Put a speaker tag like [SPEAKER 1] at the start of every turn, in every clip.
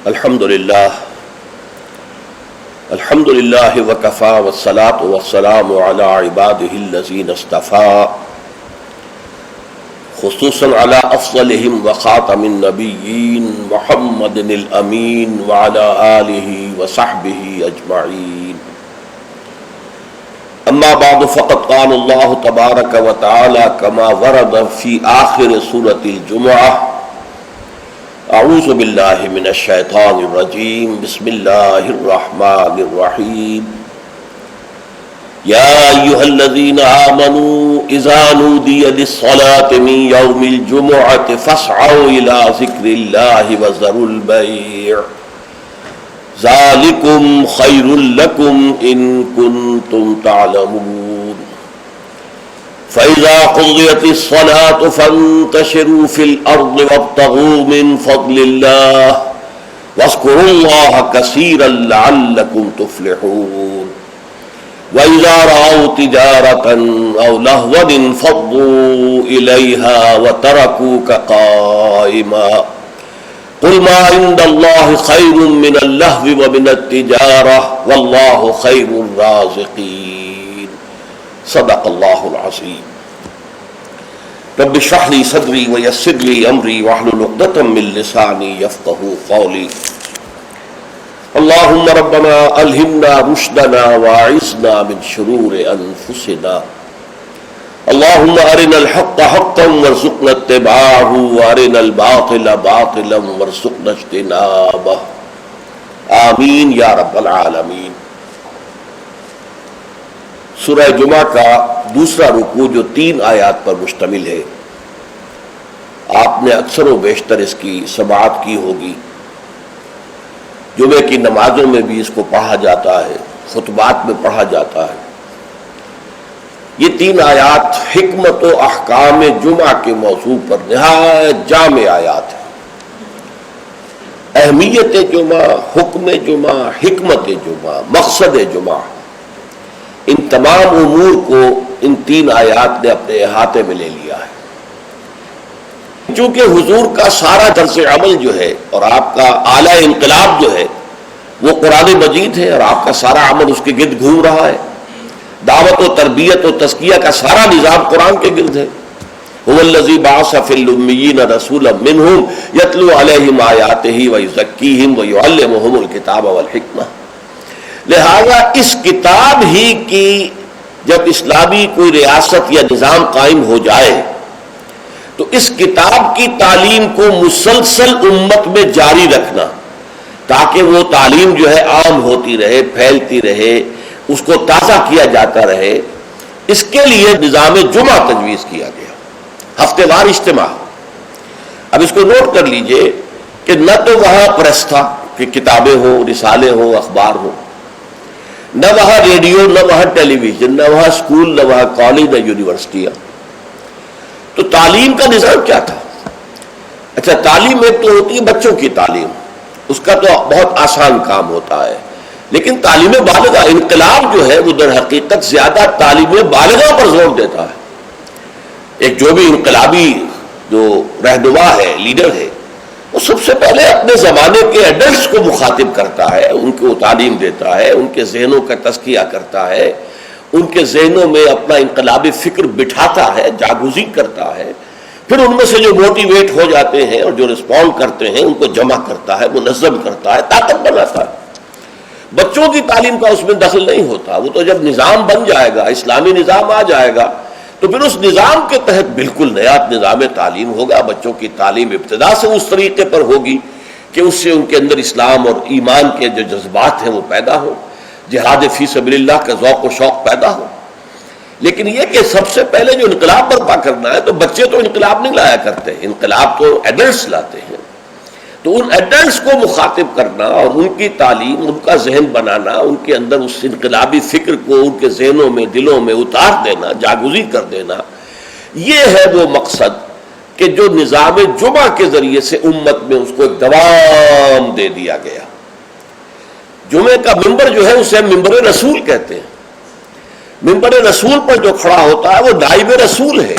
[SPEAKER 1] الحمدللہ وکفا والصلاة والسلام علی عبادہ الذین اصطفیٰ خصوصاً علی افضلہم وخاتم النبیین محمد الامین وعلی آلہ وصحبہ اجمعین اما بعد فقد قال اللہ تبارک وتعالی کما ورد فی آخر سورۃ الجمعہ اعوذ باللہ من الشیطان الرجیم بسم اللہ الرحمن الرحیم یا ایہا الذین آمنوا اذا نودی للصلاة من یوم الجمعة فاسعوا الى ذکر اللہ وذروا البیع ذالکم خیر لکم ان کنتم تعلمون فَإِذَا قُضِيَتِ الصَّلَاةُ فَانتَشِرُوا فِي الْأَرْضِ وَابْتَغُوا مِنْ فَضْلِ اللَّهِ وَاذْكُرُوا اللَّهَ كَثِيرًا لَعَلَّكُمْ تُفْلِحُونَ وَإِذَا رَأَوْا تِجَارَةً أَوْ لَهْوًا انفَضُّوا إِلَيْهَا وَتَرَكُوكَ قَائِمًا قُلْ مَا عِندَ اللَّهِ خَيْرٌ مِّنَ اللَّهْوِ وَمِنَ التِّجَارَةِ وَاللَّهُ خَيْرُ الرَّازِقِينَ صدق اللہ العظیم رب اشرح لی صدری ویسر لی امری واحلل عقدۃ من لسانی یفقہوا قولی اللہم ربنا الہمنا رشدنا واعذنا من شرور انفسنا اللہم ارنا الحق حقا وارزقنا اتباعہ وارنا الباطل باطلا وارزقنا اجتنابہ آمین یا رب العالمین۔ سورہ جمعہ کا دوسرا رکوع جو 3 آیات پر مشتمل ہے، آپ نے اکثر و بیشتر اس کی سماعت کی ہوگی۔ جمعے کی نمازوں میں بھی اس کو پڑھا جاتا ہے، خطبات میں پڑھا جاتا ہے۔ یہ 3 آیات حکمت و احکام جمعہ کے موضوع پر نہایت جامع آیات ہیں۔ اہمیت جمعہ، حکم جمعہ، حکمت جمعہ، مقصد جمعہ، ان تمام امور کو ان 3 آیات نے اپنے احاطے میں لے لیا ہے۔ چونکہ حضور کا سارا طرز عمل جو ہے اور آپ کا اعلی انقلاب جو ہے وہ قرآن مجید ہے، اور آپ کا سارا عمل اس کے گرد گھوم رہا ہے۔ دعوت و تربیت و تزکیہ کا سارا نظام قرآن کے گرد ہے۔ هو الذی بعث فی الامیین رسولا منہم یتلو علیہم آیاتہ ویزکیہم ویعلمہم الکتاب والحکمہ۔ لہذا اس کتاب ہی کی جب اسلامی کوئی ریاست یا نظام قائم ہو جائے تو اس کتاب کی تعلیم کو مسلسل امت میں جاری رکھنا، تاکہ وہ تعلیم جو ہے عام ہوتی رہے، پھیلتی رہے، اس کو تازہ کیا جاتا رہے، اس کے لیے نظام جمعہ تجویز کیا گیا، ہفتے وار اجتماع۔ اب اس کو نوٹ کر لیجئے کہ نہ تو وہاں پریس تھا کہ کتابیں ہوں، رسالے ہوں، اخبار ہوں، نہ وہاں ریڈیو، نہ وہاں ٹیلی ویژن، نہ وہاں اسکول، نہ وہاں کالج، نہ یونیورسٹیاں۔ تو تعلیم کا نظام کیا تھا؟ اچھا، تعلیم ایک تو ہوتی ہے بچوں کی تعلیم، اس کا تو بہت آسان کام ہوتا ہے، لیکن تعلیم بالغہ، انقلاب جو ہے وہ در حقیقت زیادہ تعلیم بالغہ پر زور دیتا ہے۔ ایک جو بھی انقلابی جو رہنما ہے، لیڈر ہے، وہ سب سے پہلے اپنے زمانے کے ایڈلٹس کو مخاطب کرتا ہے، ان کو تعلیم دیتا ہے، ان کے ذہنوں کا تزکیہ کرتا ہے، ان کے ذہنوں میں اپنا انقلابی فکر بٹھاتا ہے، جاگزی کرتا ہے، پھر ان میں سے جو موٹیویٹ ہو جاتے ہیں اور جو رسپونڈ کرتے ہیں ان کو جمع کرتا ہے، منظم کرتا ہے، طاقت بناتا ہے۔ بچوں کی تعلیم کا اس میں دخل نہیں ہوتا، وہ تو جب نظام بن جائے گا، اسلامی نظام آ جائے گا تو پھر اس نظام کے تحت بالکل نیا نظام تعلیم ہوگا۔ بچوں کی تعلیم ابتدا سے اس طریقے پر ہوگی کہ اس سے ان کے اندر اسلام اور ایمان کے جو جذبات ہیں وہ پیدا ہو، جہاد فی سبیل اللہ کا ذوق و شوق پیدا ہو۔ لیکن یہ کہ سب سے پہلے جو انقلاب برپا کرنا ہے، تو بچے تو انقلاب نہیں لایا کرتے، انقلاب تو ایڈلٹس لاتے ہیں۔ تو ان ایڈلٹس کو مخاطب کرنا اور ان کی تعلیم، ان کا ذہن بنانا، ان کے اندر اس انقلابی فکر کو ان کے ذہنوں میں، دلوں میں اتار دینا، جاگزی کر دینا، یہ ہے وہ مقصد کہ جو نظام جمعہ کے ذریعے سے امت میں اس کو ایک دوام دے دیا گیا۔ جمعے کا ممبر جو ہے اسے ممبر رسول کہتے ہیں۔ ممبر رسول پر جو کھڑا ہوتا ہے وہ نائب رسول ہے،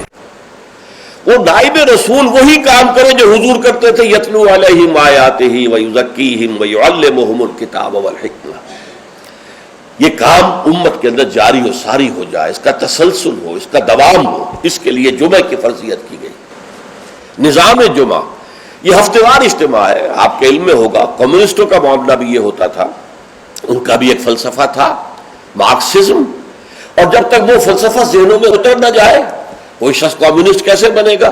[SPEAKER 1] وہ نائب رسول وہی کام کرے جو حضور کرتے تھے، یتلو علیہم آیاتہ ویزکیہم ویعلمہم الکتاب والحکمہ. یہ کام امت کے اندر جاری و ساری ہو جائے، اس کا تسلسل ہو، اس کا دوام ہو، اس کے لیے جمعہ کی فرضیت کی گئی. نظام جمعہ یہ ہفتے وار اجتماع ہے. آپ کے علم میں ہوگا کمیونسٹوں کا معاملہ بھی یہ ہوتا تھا، ان کا بھی ایک فلسفہ تھا مارکسزم، اور جب تک وہ فلسفہ ذہنوں میں اتر نہ جائے کوئی شخص کمیونسٹ کیسے بنے گا؟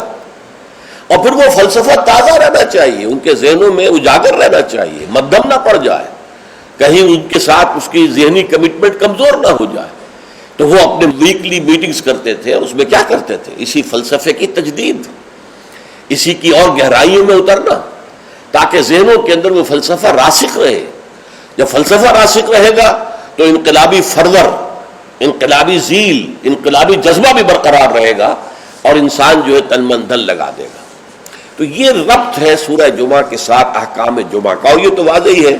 [SPEAKER 1] اور پھر وہ فلسفہ تازہ رہنا چاہیے، ان کے ذہنوں میں اجاگر رہنا چاہیے، مدھم نہ پڑ جائے، کہیں ان کے ساتھ اس کی ذہنی کمٹمنٹ کمزور نہ ہو جائے. تو وہ اپنے ویکلی میٹنگز کرتے تھے، اور اس میں کیا کرتے تھے؟ اسی فلسفے کی تجدید، اسی کی اور گہرائیوں میں اترنا، تاکہ ذہنوں کے اندر وہ فلسفہ راسخ رہے. جب فلسفہ راسخ رہے گا تو انقلابی فرور، انقلابی ذیل، انقلابی جذبہ بھی برقرار رہے گا، اور انسان جو ہے تن من دھن لگا دے گا. تو یہ ربط ہے سورہ جمعہ کے ساتھ احکام جمعہ کا، اور یہ تو واضح ہی ہے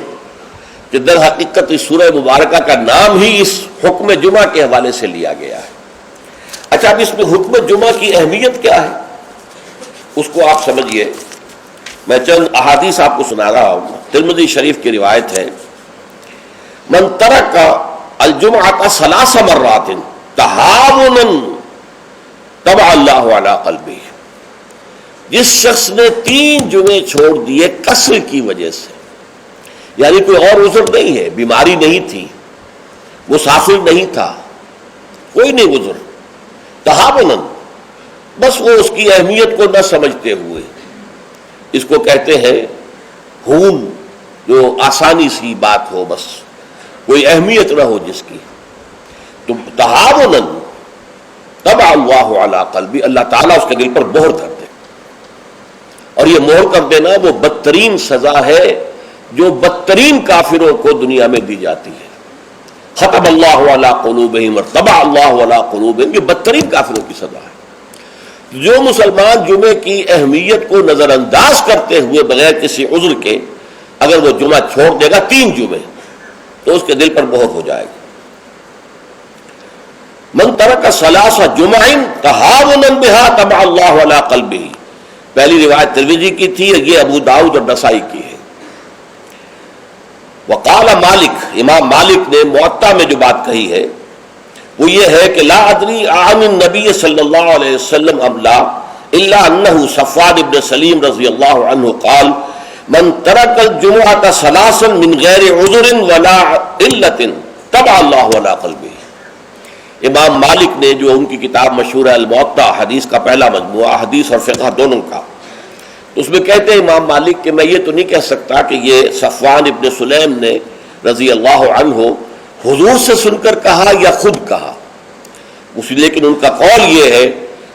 [SPEAKER 1] کہ در حقیقت اس سورہ مبارکہ کا نام ہی اس حکم جمعہ کے حوالے سے لیا گیا ہے. اچھا، اب اس میں حکم جمعہ کی اہمیت کیا ہے اس کو آپ سمجھیے. میں چند احادیث آپ کو سنا رہا ہوں. ترمذی شریف کی روایت ہے، من ترک الجمعۃ ثلاث مرات تہاونا طبع اللہ علی قلبہ. جس شخص نے 3 جمعے چھوڑ دیے کسر کی وجہ سے، یعنی کوئی اور عذر نہیں ہے، بیماری نہیں تھی، مسافر نہیں تھا، کوئی نہیں عذر، تہاونا، بس وہ اس کی اہمیت کو نہ سمجھتے ہوئے، اس کو کہتے ہیں ہون، جو آسانی سی بات ہو، بس کوئی اہمیت نہ ہو جس کی، تو تہاونا طبع اللہ علی قلبی، اللہ تعالیٰ اس کے دل پر مہر کر دے. اور یہ مہر کر دینا وہ بدترین سزا ہے جو بدترین کافروں کو دنیا میں دی جاتی ہے. ختم اللہ علی قلوبہم اور طبع اللہ علی قلوبہم، یہ بدترین کافروں کی سزا ہے. جو مسلمان جمعے کی اہمیت کو نظر انداز کرتے ہوئے بغیر کسی عذر کے اگر وہ جمعہ چھوڑ دے گا 3 جمعے، تو اس کے دل پر مہر ہو جائے گی. من ترک ثلاث جمع تہاونا بہا طبع اللہ علی قلبہ. پہلی روایت ترمذی کی تھی، یہ ابو داؤد اور نسائی کی ہے. وقال مالک، امام مالک نے موطا میں جو بات کہی ہے وہ یہ ہے کہ لا ادری عن النبی صلی اللہ علیہ وسلم ام لا الا انه صفوان بن سلیم رضی اللہ عنہ قال من ترک الجمعۃ ثلاثا من غیر عذر ولا علت طبع اللہ علی قلبہ. امام مالک نے، جو ان کی کتاب مشہور ہے الموطا، حدیث کا پہلا مجموعہ، حدیث اور فقہ دونوں کا، اس میں کہتے ہیں امام مالک کہ میں یہ تو نہیں کہہ سکتا کہ یہ صفوان ابن سلیم نے رضی اللہ عنہ حضور سے سن کر کہا یا خود کہا، لیکن ان کا قول یہ ہے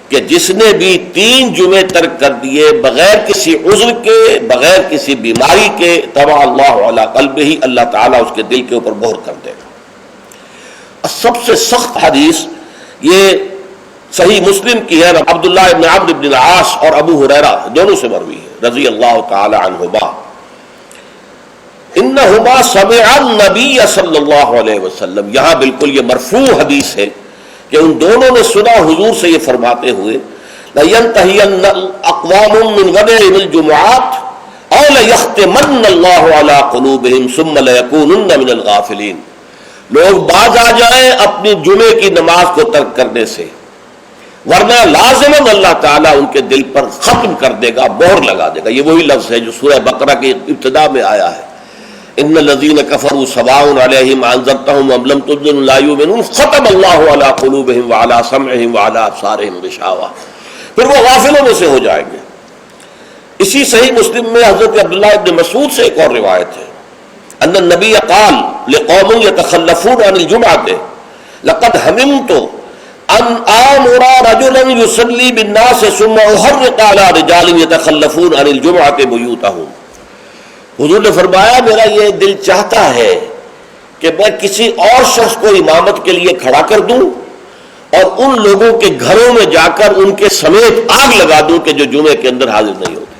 [SPEAKER 1] کہ جس نے بھی 3 جمعے ترک کر دیے بغیر کسی عذر کے، بغیر کسی بیماری کے، طبع اللہ علی قلبہ، اللہ تعالیٰ اس کے دل کے اوپر مہر کر دے گا. سب سے سخت حدیث یہ صحیح مسلم کی ہے، عبداللہ ابن عمرو ابن العاص اور ابو ہریرہ دونوں سے مروی ہے رضی اللہ تعالی عنہما. انہما سمع النبی صلی اللہ علیہ وسلم، یہاں بالکل یہ مرفوع حدیث ہے کہ ان دونوں نے سنا حضور سے یہ فرماتے ہوئے لَيَنْتَهِيَنَّ أَقْوَامٌ مِّنْ غَدَرِ الْجُمُعَاتِ أَوْ لَيَخْتِمَنَّ اللَّهُ عَلَىٰ قُلُوبِهِمْ ثُمَّ لَيَكُونُنَّ مِنَ الْغَافِلِينَ. لوگ باز آ جائیں اپنی جمعے کی نماز کو ترک کرنے سے، ورنہ لازماً اللہ تعالیٰ ان کے دل پر ختم کر دے گا، مہر لگا دے گا. یہ وہی لفظ ہے جو سورہ بقرہ کی ابتدا میں آیا ہے، ان الذین کفروا سواء علیہم انذرتہم ام لم تنذرہم لا یؤمنون ختم اللہ علی قلوبہم وعلی سمعہم وعلی ابصارہم غشاوہ. پھر وہ غافلوں میں سے ہو جائیں گے. اسی صحیح مسلم میں حضرت عبداللہ ابن مسعود سے ایک اور روایت ہے، ان النبی قال لقوم یتخلفون عن الجمعۃ لقد ہممت ان آمر رجلا یصلی بالناس ثم احرق علی رجال یتخلفون عن الجمعۃ بیوتہم. حضور نے فرمایا میرا یہ دل چاہتا ہے کہ میں کسی اور شخص کو امامت کے لیے کھڑا کر دوں اور ان لوگوں کے گھروں میں جا کر ان کے سمیت آگ لگا دوں کہ جو جمعے کے اندر حاضر نہیں ہوتے.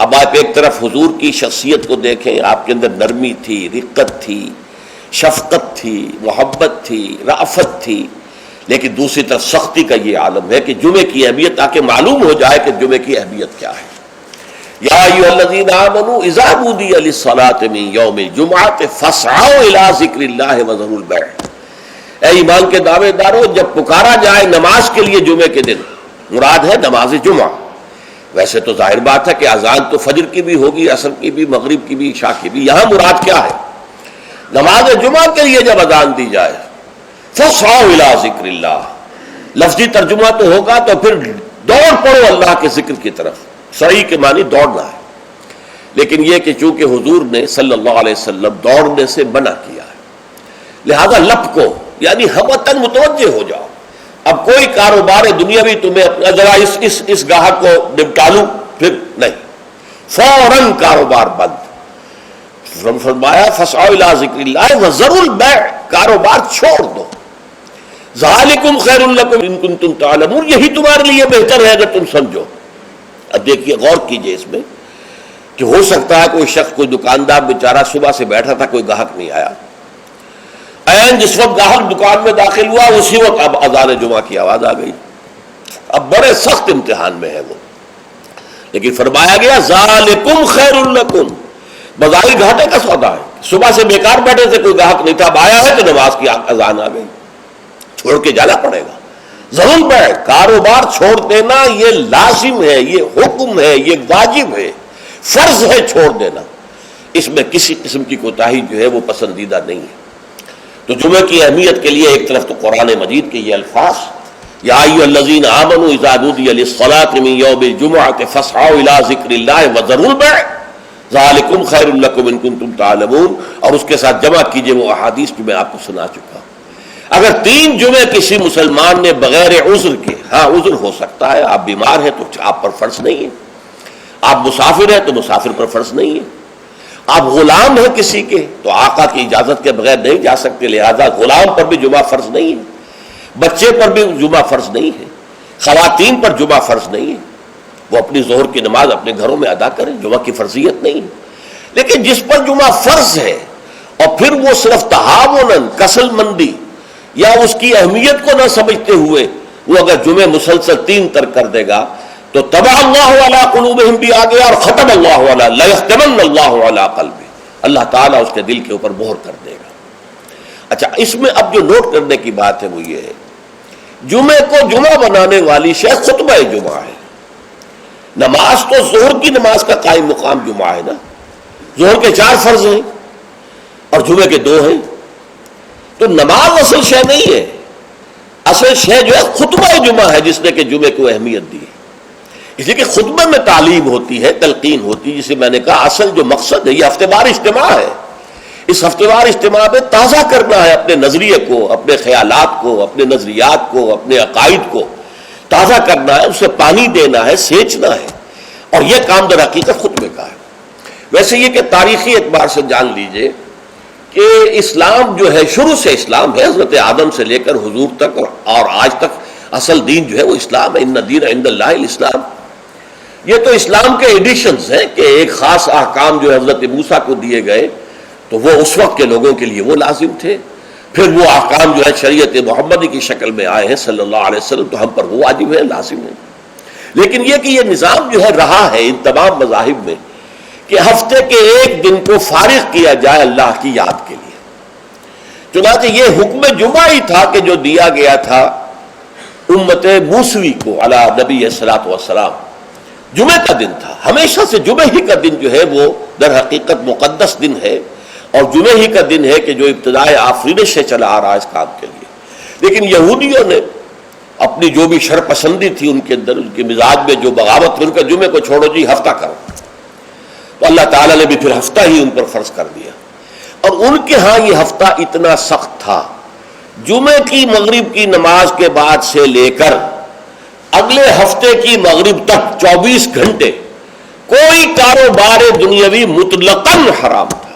[SPEAKER 1] اب آپ ایک طرف حضور کی شخصیت کو دیکھیں، آپ کے اندر نرمی تھی، رقت تھی، شفقت تھی، محبت تھی، رأفت تھی، لیکن دوسری طرف سختی کا یہ عالم ہے کہ جمعے کی اہمیت، تاکہ معلوم ہو جائے کہ جمعے کی اہمیت کیا ہے۔ یا ایھا الذین آمنوا اذا نودی للصلاۃ من یوم الجمعۃ فاسعوا الی ذکر اللہ وذروا البیع۔ اے ایمان کے دعوے دارو، جب پکارا جائے نماز کے لیے جمعے کے دن، مراد ہے نماز جمعہ۔ ویسے تو ظاہر بات ہے کہ اذان تو فجر کی بھی ہوگی، عصر کی بھی، مغرب کی بھی، عشاء کی بھی، یہاں مراد کیا ہے؟ نماز جمعہ کے لیے جب اذان دی جائے فاسعوا الی ذکر اللہ، لفظی ترجمہ تو ہوگا تو پھر دوڑ پڑو اللہ کے ذکر کی طرف۔ سعی کے معنی دوڑنا ہے، لیکن یہ کہ چونکہ حضور نے صلی اللہ علیہ وسلم دوڑنے سے منع کیا ہے، لہذا لپکو، یعنی ہمتاً متوجہ ہو جاؤ۔ اب کوئی کاروبار دنیاوی تمہیں اپنا ذرا اس گاہک کو نپٹا لوں، پھر نہیں، فوراً کاروبار بند۔ فرمایا فاسعوا الی ذکر اللہ وذروا البیع، کاروبار چھوڑ دو۔ ذالکم خیر لکم ان کنتم تعلمون، یہی تمہارے لیے بہتر ہے اگر تم سمجھو۔ اب دیکھیے، غور کیجئے اس میں کہ ہو سکتا ہے کوئی شخص، کوئی دکاندار بیچارہ صبح سے بیٹھا تھا، کوئی گاہک نہیں آیا، عین جس وقت گاہک دکان میں داخل ہوا اسی وقت اب اذان جمعہ کی آواز آ گئی۔ اب بڑے سخت امتحان میں ہے وہ، لیکن فرمایا گیا ذالکم خیر لکم، بظاہر گھاٹے کا سودا ہے، صبح سے بیکار بیٹھے تھے، کوئی گاہک نہیں تھا، اب آیا ہے تو نماز کی اذان آ گئی، چھوڑ کے جانا پڑے گا۔ ضرور ہے، کاروبار چھوڑ دینا یہ لازم ہے، یہ حکم ہے، یہ واجب ہے، فرض ہے چھوڑ دینا، اس میں کسی قسم کی کوتاہی جو ہے وہ پسندیدہ نہیں ہے۔ تو جمعے کی اہمیت کے لیے ایک طرف تو قرآن مجید کے یہ الفاظ، یا ایھا الذین آمنوا اذا نودی للصلاۃ من یوم الجمعۃ فاسعوا الی ذکر اللہ وذروا البیع ذالکم خیر لکم ان کنتم تعلمون، اور اس کے ساتھ جمع کیجئے وہ احادیث جو میں آپ کو سنا چکا ہوں۔ اگر 3 جمعے کسی مسلمان نے بغیر عذر کے، ہاں عذر ہو سکتا ہے، آپ بیمار ہیں تو آپ پر فرض نہیں ہے، آپ مسافر ہیں تو مسافر پر فرض نہیں ہے، آپ غلام ہیں کسی کے تو آقا کی اجازت کے بغیر نہیں جا سکتے، لہذا غلام پر بھی جمعہ فرض نہیں ہے، بچے پر بھی جمعہ فرض نہیں ہے، خواتین پر جمعہ فرض نہیں ہے، وہ اپنی ظہر کی نماز اپنے گھروں میں ادا کریں، جمعہ کی فرضیت نہیں ہے۔ لیکن جس پر جمعہ فرض ہے اور پھر وہ صرف تہاوناً، کسل مندی یا اس کی اہمیت کو نہ سمجھتے ہوئے وہ اگر جمعے مسلسل 3 ترک کر دے گا تو طبع اللہ علی قلوبہم بھی آ گیا، اور ختم اللہ علی لیختمن اللہ علی قلبہ، اللہ تعالیٰ اس کے دل کے اوپر مہر کر دے گا۔ اچھا، اس میں اب جو نوٹ کرنے کی بات ہے وہ یہ ہے، جمعے کو جمعہ بنانے والی شے خطبہ جمعہ ہے۔ نماز تو ظہر کی نماز کا قائم مقام جمعہ ہے نا، ظہر کے 4 فرض ہیں اور جمعے کے 2 ہیں، تو نماز اصل شے نہیں ہے، اصل شے جو ہے خطبہ جمعہ ہے، جس نے کہ جمعے کو اہمیت دی ہے۔ اس لیے کہ خطبے میں تعلیم ہوتی ہے، تلقین ہوتی ہے، جسے میں نے کہا اصل جو مقصد ہے یہ ہفتے وار اجتماع ہے۔ اس ہفتے وار اجتماع میں تازہ کرنا ہے اپنے نظریے کو، اپنے خیالات کو، اپنے نظریات کو، اپنے عقائد کو تازہ کرنا ہے، اسے پانی دینا ہے، سینچنا ہے، اور یہ کام در حقیقت خطبے کا ہے۔ ویسے یہ کہ تاریخی اعتبار سے جان لیجئے کہ اسلام جو ہے، شروع سے اسلام ہے، حضرت آدم سے لے کر حضور تک اور آج تک اصل دین جو ہے وہ اسلام ہے۔ ان الدین عند اللہ الاسلام۔ یہ تو اسلام کے ایڈیشنز ہیں کہ ایک خاص احکام جو حضرت موسیٰ کو دیے گئے تو وہ اس وقت کے لوگوں کے لیے وہ لازم تھے، پھر وہ احکام جو ہے شریعت محمدی کی شکل میں آئے ہیں صلی اللہ علیہ وسلم، تو ہم پر وہ واجب ہے، لازم ہے۔ لیکن یہ کہ یہ نظام جو ہے رہا ہے ان تمام مذاہب میں کہ ہفتے کے ایک دن کو فارغ کیا جائے اللہ کی یاد کے لیے۔ چنانچہ یہ حکم جمعہ ہی تھا کہ جو دیا گیا تھا امت موسوی کو علی نبی ﷺ، جمعہ کا دن تھا، ہمیشہ سے جمعہ ہی کا دن جو ہے وہ در حقیقت مقدس دن ہے، اور جمعہ ہی کا دن ہے کہ جو ابتدائے آفرینش سے چلا آ رہا ہے اس کام کے لیے۔ لیکن یہودیوں نے اپنی جو بھی شر پسندی تھی ان کے اندر، ان کے مزاج میں جو بغاوت تھی، ان کا جمعے کو چھوڑو جی ہفتہ کرو، تو اللہ تعالیٰ نے بھی پھر ہفتہ ہی ان پر فرض کر دیا۔ اور ان کے ہاں یہ ہفتہ اتنا سخت تھا، جمعے کی مغرب کی نماز کے بعد سے لے کر اگلے ہفتے کی مغرب تک 24 گھنٹے کوئی کاروبار دنیاوی مطلقاً حرام تھا۔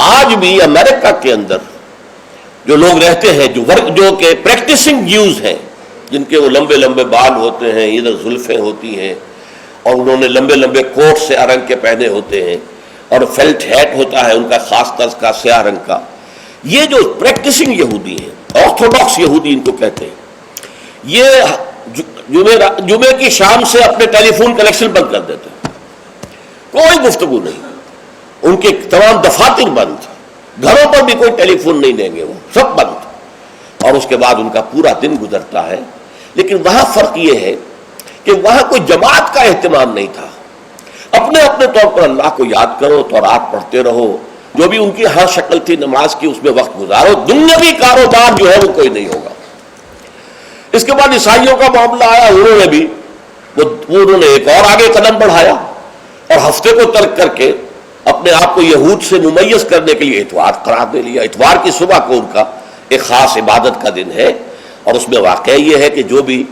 [SPEAKER 1] آج بھی امریکہ کے اندر جو لوگ رہتے ہیں، جو کہ پریکٹسنگ جیوز ہیں، جن کے وہ لمبے لمبے بال ہوتے ہیں، ادھر زلفیں ہوتی ہیں، اور انہوں نے لمبے لمبے کوٹ سیاہ رنگ کے پہنے ہوتے ہیں، اور فیلٹ ہیٹ ہوتا ہے ان کا خاص طرز کا سیاہ رنگ کا، یہ جو پریکٹسنگ یہودی ہیں آرتھوڈاکس یہودی ان کو کہتے ہیں، یہ جمعے کی شام سے اپنے ٹیلی فون کنیکشن بند کر دیتے ہیں، کوئی گفتگو نہیں، ان کے تمام دفاتر بند، گھروں پر بھی کوئی ٹیلی فون نہیں لیں گے، وہ سب بند، اور اس کے بعد ان کا پورا دن گزرتا ہے۔ لیکن وہاں فرق یہ ہے کہ وہاں کوئی جماعت کا اہتمام نہیں تھا، اپنے اپنے طور پر اللہ کو یاد کرو، تورات پڑھتے رہو، جو بھی ان کی ہر شکل تھی نماز کی اس میں وقت گزارو، دنیاوی کاروبار جو ہے وہ کوئی نہیں ہوگا۔ اس کے بعد عیسائیوں کا معاملہ آیا، انہوں نے بھی انہوں نے ایک اور آگے قدم بڑھایا، اور ہفتے کو ترک کر کے اپنے آپ کو یہود سے ممیز کرنے کے لیے اتوار قرار دے لیا۔ اتوار کی صبح کو ان کا ایک خاص عبادت کا دن ہے، اور اس میں واقعہ یہ ہے کہ جو بھی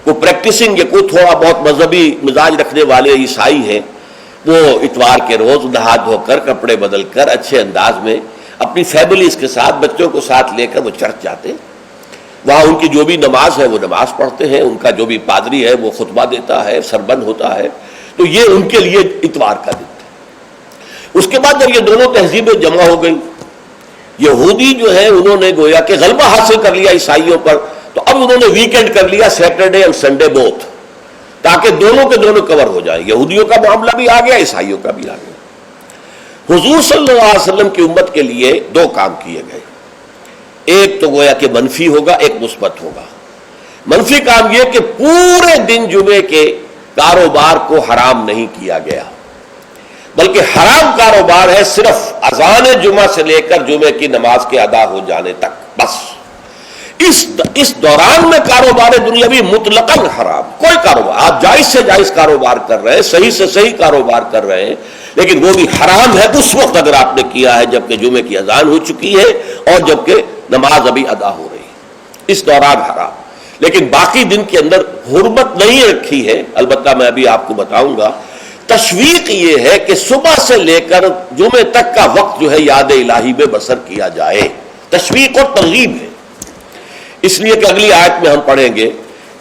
[SPEAKER 1] کوئی پریکٹسنگ یا کوئی تھوڑا بہت مذہبی مزاج رکھنے والے عیسائی ہیں، وہ اتوار کے روز نہا دھو کر کپڑے بدل کر اچھے انداز میں اپنی فیملیز کے ساتھ بچوں کو ساتھ لے کر وہ چرچ جاتے ہیں، وہاں ان کی جو بھی نماز ہے وہ نماز پڑھتے ہیں، ان کا جو بھی پادری ہے وہ خطبہ دیتا ہے، سربند ہوتا ہے، تو یہ ان کے لیے اتوار کا دن تھا۔ اس کے بعد جب یہ دونوں تہذیبیں جمع ہو گئی، یہودی جو ہے انہوں نے گویا کہ غلبہ حاصل کر لیا عیسائیوں پر، تو اب انہوں نے ویکینڈ کر لیا، سیٹرڈے اور سنڈے بوتھ، تاکہ دونوں کے دونوں کور ہو جائیں، یہودیوں کا معاملہ بھی آ گیا، عیسائیوں کا بھی آ گیا۔ حضور صلی اللہ علیہ وسلم کی امت کے لیے دو کام کیے گئے، ایک تو گویا کہ منفی ہوگا، ایک مثبت ہوگا۔ منفی کام یہ کہ پورے دن جمعے کے کاروبار کو حرام نہیں کیا گیا، بلکہ حرام کاروبار ہے صرف اذان جمعہ سے لے کر جمعے کی نماز کے ادا ہو جانے تک، بس اس دوران میں کاروبار دنیاوی مطلقاً حرام، کوئی کاروبار، آپ جائز سے جائز کاروبار کر رہے ہیں، صحیح سے صحیح کاروبار کر رہے ہیں، لیکن وہ بھی حرام ہے اس وقت اگر آپ نے کیا ہے جبکہ جمعے کی اذان ہو چکی ہے اور جبکہ نماز ابھی ادا ہو رہی ہے، اس دوران حرام۔ لیکن باقی دن کے اندر حرمت نہیں رکھی ہے، البتہ میں ابھی آپ کو بتاؤں گا۔ تشویق یہ ہے کہ صبح سے لے کر جمعے تک کا وقت جو ہے یاد الہی میں بسر کیا جائے، تشویق اور ترغیب ہے، اس لیے کہ اگلی آیت میں ہم پڑھیں گے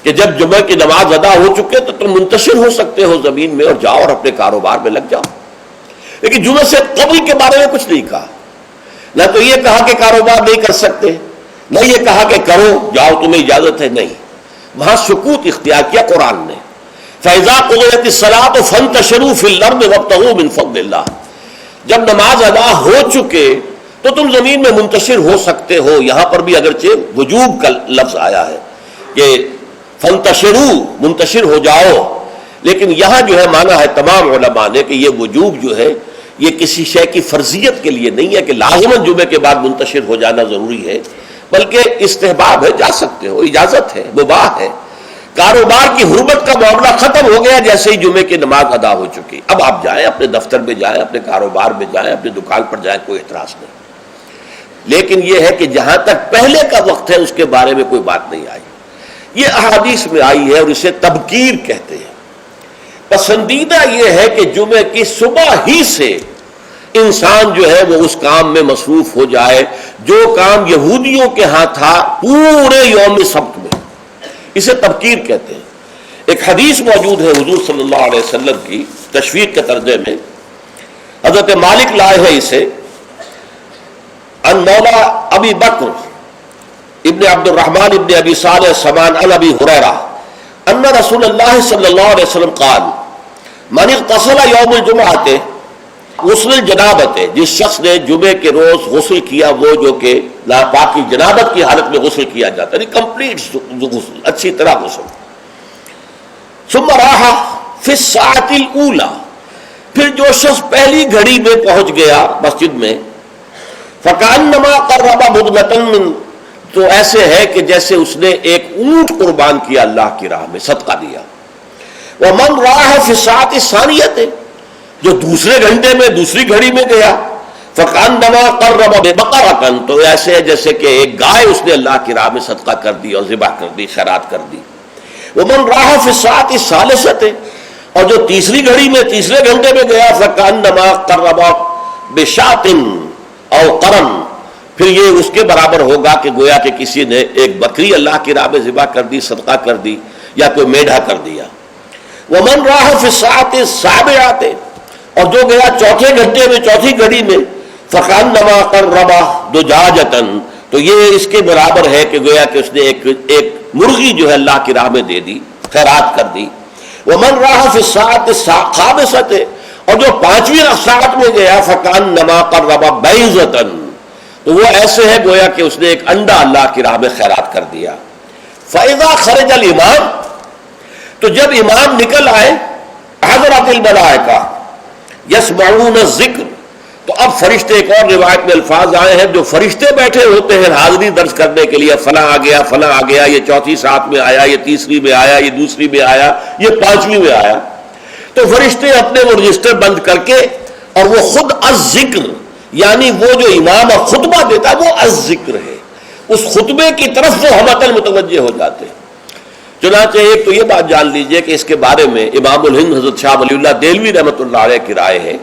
[SPEAKER 1] کہ جب جمعہ کی نماز ادا ہو چکے تو تم منتشر ہو سکتے ہو زمین میں اور جاؤ اور اپنے کاروبار میں لگ جاؤ۔ لیکن جمعہ سے قبل کے بارے میں کچھ نہیں کہا، نہ تو یہ کہا کہ کاروبار نہیں کر سکتے، نہ یہ کہا کہ کرو جاؤ تمہیں اجازت ہے، نہیں، وہاں سکوت اختیار کیا قرآن نے۔ فَإِذَا قُضِيَتِ الصَّلَاةُ فَانتَشِرُوا فِي الْأَرْضِ وَابْتَغُوا مِنْ فَضْلِ اللَّهِ، جب نماز ادا ہو چکے تو تم زمین میں منتشر ہو سکتے ہو۔ یہاں پر بھی اگرچہ وجوب کا لفظ آیا ہے کہ فَانتَشِرُوا، منتشر ہو جاؤ، لیکن یہاں جو ہے مانا ہے تمام علماء نے کہ یہ وجوب جو ہے یہ کسی شے کی فرضیت کے لیے نہیں ہے کہ لازماً جمعے کے بعد منتشر ہو جانا ضروری ہے، بلکہ استحباب ہے، جا سکتے ہو، اجازت ہے، مباح ہے۔ کاروبار کی حرمت کا معاملہ ختم ہو گیا جیسے ہی جمعے کی نماز ادا ہو چکی، اب آپ جائیں، اپنے دفتر میں جائیں، اپنے کاروبار میں جائیں، اپنی دکان پر جائیں، کوئی اعتراض نہیں۔ لیکن یہ ہے کہ جہاں تک پہلے کا وقت ہے اس کے بارے میں کوئی بات نہیں آئی، یہ احادیث میں آئی ہے اور اسے تبکیر کہتے ہیں۔ پسندیدہ یہ ہے کہ جمعے کی صبح ہی سے انسان جو ہے وہ اس کام میں مصروف ہو جائے جو کام یہودیوں کے ہاں تھا پورے یوم سبت میں، اسے تبکیر کہتے ہیں۔ ایک حدیث موجود ہے حضور صلی اللہ علیہ وسلم کی تشویق کے ترجمے میں، حضرت مالک لائے ہیں اسے، ان مولا ابی بکر ابن عبد الرحمن ابن ابی صالح سمان عن ابی ہریرہ ان رسول اللہ صلی اللہ علیہ وسلم قال من اغتسل یوم الجمعۃ غسل الجنابت، جس شخص نے جمعے کے روز غسل کیا، وہ جو کہ ناپاکی جنابت کی حالت میں غسل کیا جاتا ہے، کمپلیٹ غسل، اچھی طرح غسل، ثم راح فی الساعۃ الاولی، پھر جو شخص پہلی گھڑی میں پہنچ گیا مسجد میں، فکأنما قرب بدنۃ من، تو ایسے ہے کہ جیسے اس نے ایک اونٹ قربان کیا اللہ کی راہ میں، صدقہ دیا۔ ومن راح فی الساعۃ الثانیۃ، جو دوسرے گھنٹے میں دوسری گھڑی میں گیا، فکأنما قرب بقرۃ، تو ایسے ہے جیسے کہ ایک گائے اس نے اللہ کی راہ میں صدقہ کر دی اور ذبح کر دی، خیرات کر دی۔ ومن راح فی الساعۃ الثالثۃ، اور جو تیسری گھڑی میں تیسرے گھنٹے میں گیا، فکأنما قرب بشاۃ او قرن، پھر یہ اس کے برابر ہوگا کہ گویا کہ کسی نے ایک بکری اللہ کی راہ میں ذبح کر دی، صدقہ کر دی، یا کوئی میڈھا کر دیا۔ ومن راح فی الساعۃ السابعۃ، اور جو گیا چوتھے گھنٹے میں چوتھی گھڑی میں، فکأنما قرب دجاجۃ، تو تو یہ اس کے برابر ہے کہ گویا کہ اس نے ایک مرغی جو ہے اللہ کی راہ میں دے دی، خیرات کر دی۔ ومن راح فی الساعۃ الخامسۃ، اور جو 5ویں ساعت میں گیا فکانما قرب بیضۃ، تو وہ ایسے ہے گویا کہ اس نے ایک انڈا اللہ کی راہ میں خیرات کر دیا۔ فاذا خرج الامام، تو جب امام نکل آئے، حضرت الملائکہ یسمعون الذکر، تو اب فرشتے، ایک اور روایت میں الفاظ آئے ہیں جو فرشتے بیٹھے ہوتے ہیں حاضری درج کرنے کے لیے، فلاں آ گیا، فلاں آ گیا، یہ 4تھی ساعت میں آیا، یہ 3ری میں آیا، یہ 2ری میں آیا، یہ 5ویں میں آیا۔ تو فرشتے اپنے وہ رجسٹر بند کر کے، اور وہ خود الذکر، یعنی وہ جو امام اور خطبہ دیتا ہے وہ الذکر ہے، اس خطبے کی طرف وہ ہمتن متوجہ ہو جاتے ہیں۔ چنانچہ ایک تو یہ بات جان لیجئے کہ اس کے بارے میں امام الہند حضرت شاہ ولی اللہ دہلوی رحمۃ اللہ علیہ کی رائے ہے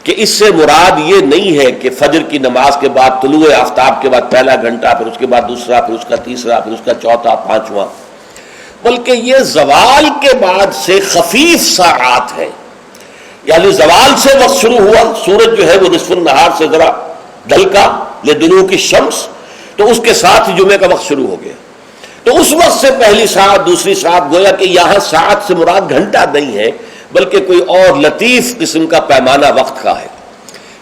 [SPEAKER 1] کہ اس سے مراد یہ نہیں ہے کہ فجر کی نماز کے بعد طلوع آفتاب کے بعد پہلا گھنٹہ، پھر اس کے بعد دوسرا، پھر اس کا تیسرا، پھر اس کا چوتھا، 5واں، بلکہ یہ زوال کے بعد سے خفیف ساعات ہے، یعنی زوال سے وقت شروع ہوا، سورج جو ہے وہ نصف النہار سے ذرا ڈھلکا لدنو کی شمس، تو اس کے ساتھ ہی جمعے کا وقت شروع ہو گیا۔ تو اس وقت سے پہلی ساعت، دوسری ساعت، گویا کہ یہاں ساعت سے مراد گھنٹہ نہیں ہے بلکہ کوئی اور لطیف قسم کا پیمانہ وقت کا ہے۔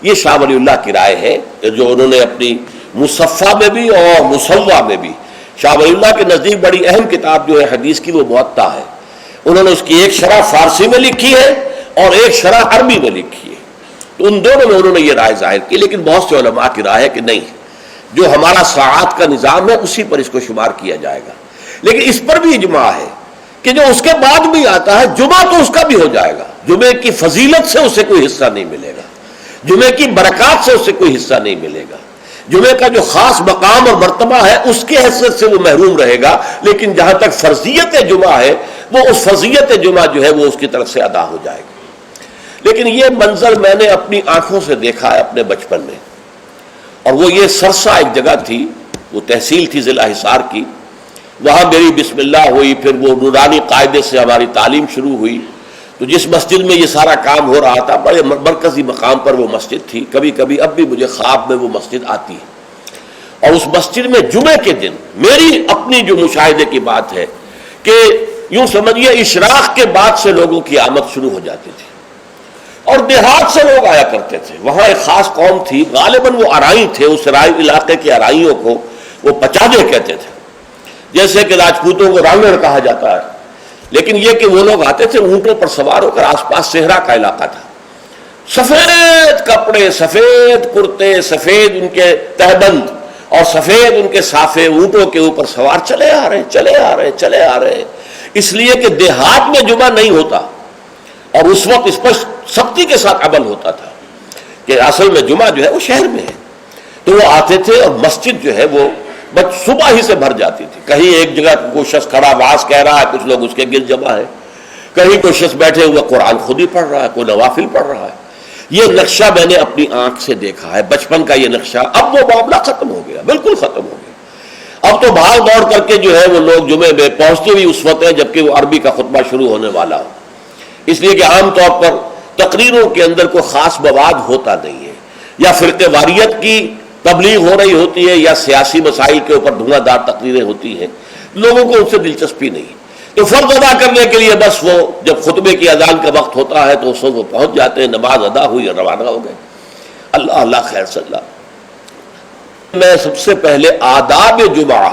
[SPEAKER 1] یہ شاہ ولی اللہ کی رائے ہے جو انہوں نے اپنی مصفہ میں بھی اور مصوہ میں بھی، شاہ ولی اللہ کے نزدیک بڑی اہم کتاب جو ہے حدیث کی وہ موطا ہے، انہوں نے اس کی ایک شرح فارسی میں لکھی ہے اور ایک شرح عربی میں لکھی ہے، تو ان دونوں میں انہوں نے یہ رائے ظاہر کی، لیکن بہت سے علماء کی رائے ہے کہ نہیں، جو ہمارا ساعات کا نظام ہے اسی پر اس کو شمار کیا جائے گا۔ لیکن اس پر بھی اجماع ہے کہ جو اس کے بعد بھی آتا ہے جمعہ تو اس کا بھی ہو جائے گا، جمعے کی فضیلت سے اسے کوئی حصہ نہیں ملے گا، جمعے کی برکات سے اسے کوئی حصہ نہیں ملے گا، جمعے کا جو خاص مقام اور مرتبہ ہے اس کی حیثیت سے وہ محروم رہے گا، لیکن جہاں تک فرضیت جمعہ ہے وہ اس فرضیت جمعہ جو ہے وہ اس کی طرف سے ادا ہو جائے گی۔ لیکن یہ منظر میں نے اپنی آنکھوں سے دیکھا ہے اپنے بچپن میں، اور وہ یہ سرسا ایک جگہ تھی، وہ تحصیل تھی ضلع حصار کی، وہاں میری بسم اللہ ہوئی، پھر وہ نورانی قاعدے سے ہماری تعلیم شروع ہوئی، تو جس مسجد میں یہ سارا کام ہو رہا تھا بڑے مرکزی مقام پر وہ مسجد تھی، کبھی کبھی اب بھی مجھے خواب میں وہ مسجد آتی ہے، اور اس مسجد میں جمعے کے دن میری اپنی جو مشاہدے کی بات ہے کہ یوں سمجھیے اشراق کے بعد سے لوگوں کی آمد شروع ہو جاتی تھی، اور دیہات سے لوگ آیا کرتے تھے، وہاں ایک خاص قوم تھی، غالباً وہ ارائی تھے، اس رائی علاقے کے ارائیوں کو وہ پچادے کہتے تھے، جیسے کہ راجپوتوں کو رانگڑ کہا جاتا ہے، لیکن یہ کہ وہ لوگ آتے تھے اونٹوں پر سوار ہو کر، آس پاس صحرا کا علاقہ تھا، سفید کپڑے، سفید کرتے، سفید ان کے تہبند اور سفید ان کے صافے، اونٹوں کے اوپر سوار چلے آ رہے چلے آ رہے چلے آ رہے، اس لیے کہ دیہات میں جمعہ نہیں ہوتا، اور اس وقت اس پر سختی کے ساتھ عمل ہوتا تھا کہ اصل میں جمعہ جو ہے وہ شہر میں ہے، تو وہ آتے تھے اور مسجد جو ہے وہ بس صبح ہی سے بھر جاتی تھی، کہیں ایک جگہ کوئی شخص کھڑا واز کہہ رہا ہے، کچھ لوگ اس کے گرد جمع ہے، کہیں کوئی شخص بیٹھے ہوئے قرآن خود ہی پڑھ رہا ہے، کوئی نوافل پڑھ رہا ہے۔ یہ نقشہ میں نے اپنی آنکھ سے دیکھا ہے، بچپن کا یہ نقشہ، اب وہ معاملہ ختم ہو گیا، بالکل ختم ہو گیا، اب تو بھاگ دوڑ کر کے جو ہے وہ لوگ جمعے میں پہنچتے بھی اس وقت ہیں جبکہ وہ عربی کا خطبہ شروع ہونے والا ہو، اس لیے کہ عام طور پر تقریروں کے اندر کوئی خاص مواد ہوتا نہیں ہے، یا فرقہ واریت کی تبلیغ ہو رہی ہوتی ہے، یا سیاسی مسائل کے اوپر دھواں دار تقریریں ہوتی ہیں، لوگوں کو ان سے دلچسپی نہیں، تو فرض ادا کرنے کے لیے بس وہ جب خطبے کی اذان کا وقت ہوتا ہے تو اس وقت وہ پہنچ جاتے ہیں، نماز ادا ہوئی اور روانہ ہو گئے۔ اللہ اللہ خیر صلی اللہ۔ میں سب سے پہلے آداب جمعہ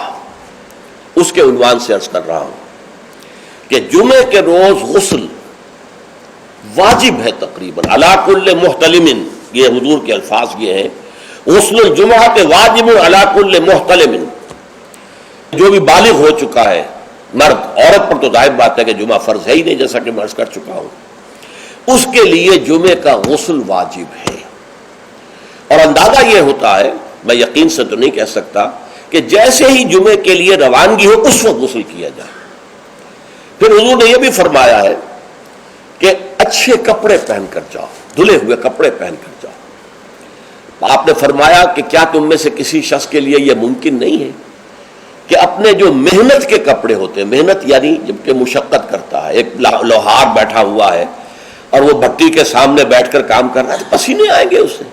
[SPEAKER 1] اس کے عنوان سے عرض کر رہا ہوں کہ جمعے کے روز غسل واجب ہے تقریباً، علی کل محتلم، یہ حضور کے الفاظ یہ ہیں، غسل الجمعہ واجب علی کل محتلم، جو بھی بالغ ہو چکا ہے مرد، عورت پر تو ظاہر بات ہے کہ جمعہ فرض ہے ہی نہیں، جیسا کہ میں عرض کر چکا ہوں، اس کے لیے جمعے کا غسل واجب ہے، اور اندازہ یہ ہوتا ہے، میں یقین سے تو نہیں کہہ سکتا، کہ جیسے ہی جمعے کے لیے روانگی ہو اس وقت غسل کیا جائے۔ پھر حضور نے یہ بھی فرمایا ہے کہ اچھے کپڑے پہن کر جاؤ، دھلے ہوئے کپڑے پہن کر جاؤ۔ آپ نے فرمایا کہ کیا تم میں سے کسی شخص کے لیے یہ ممکن نہیں ہے کہ اپنے جو محنت کے کپڑے ہوتے ہیں، محنت یعنی جب کہ مشقت کرتا ہے، ایک لوہار بیٹھا ہوا ہے اور وہ بھٹی کے سامنے بیٹھ کر کام کر رہا ہے، پسینے آئیں گے اسے،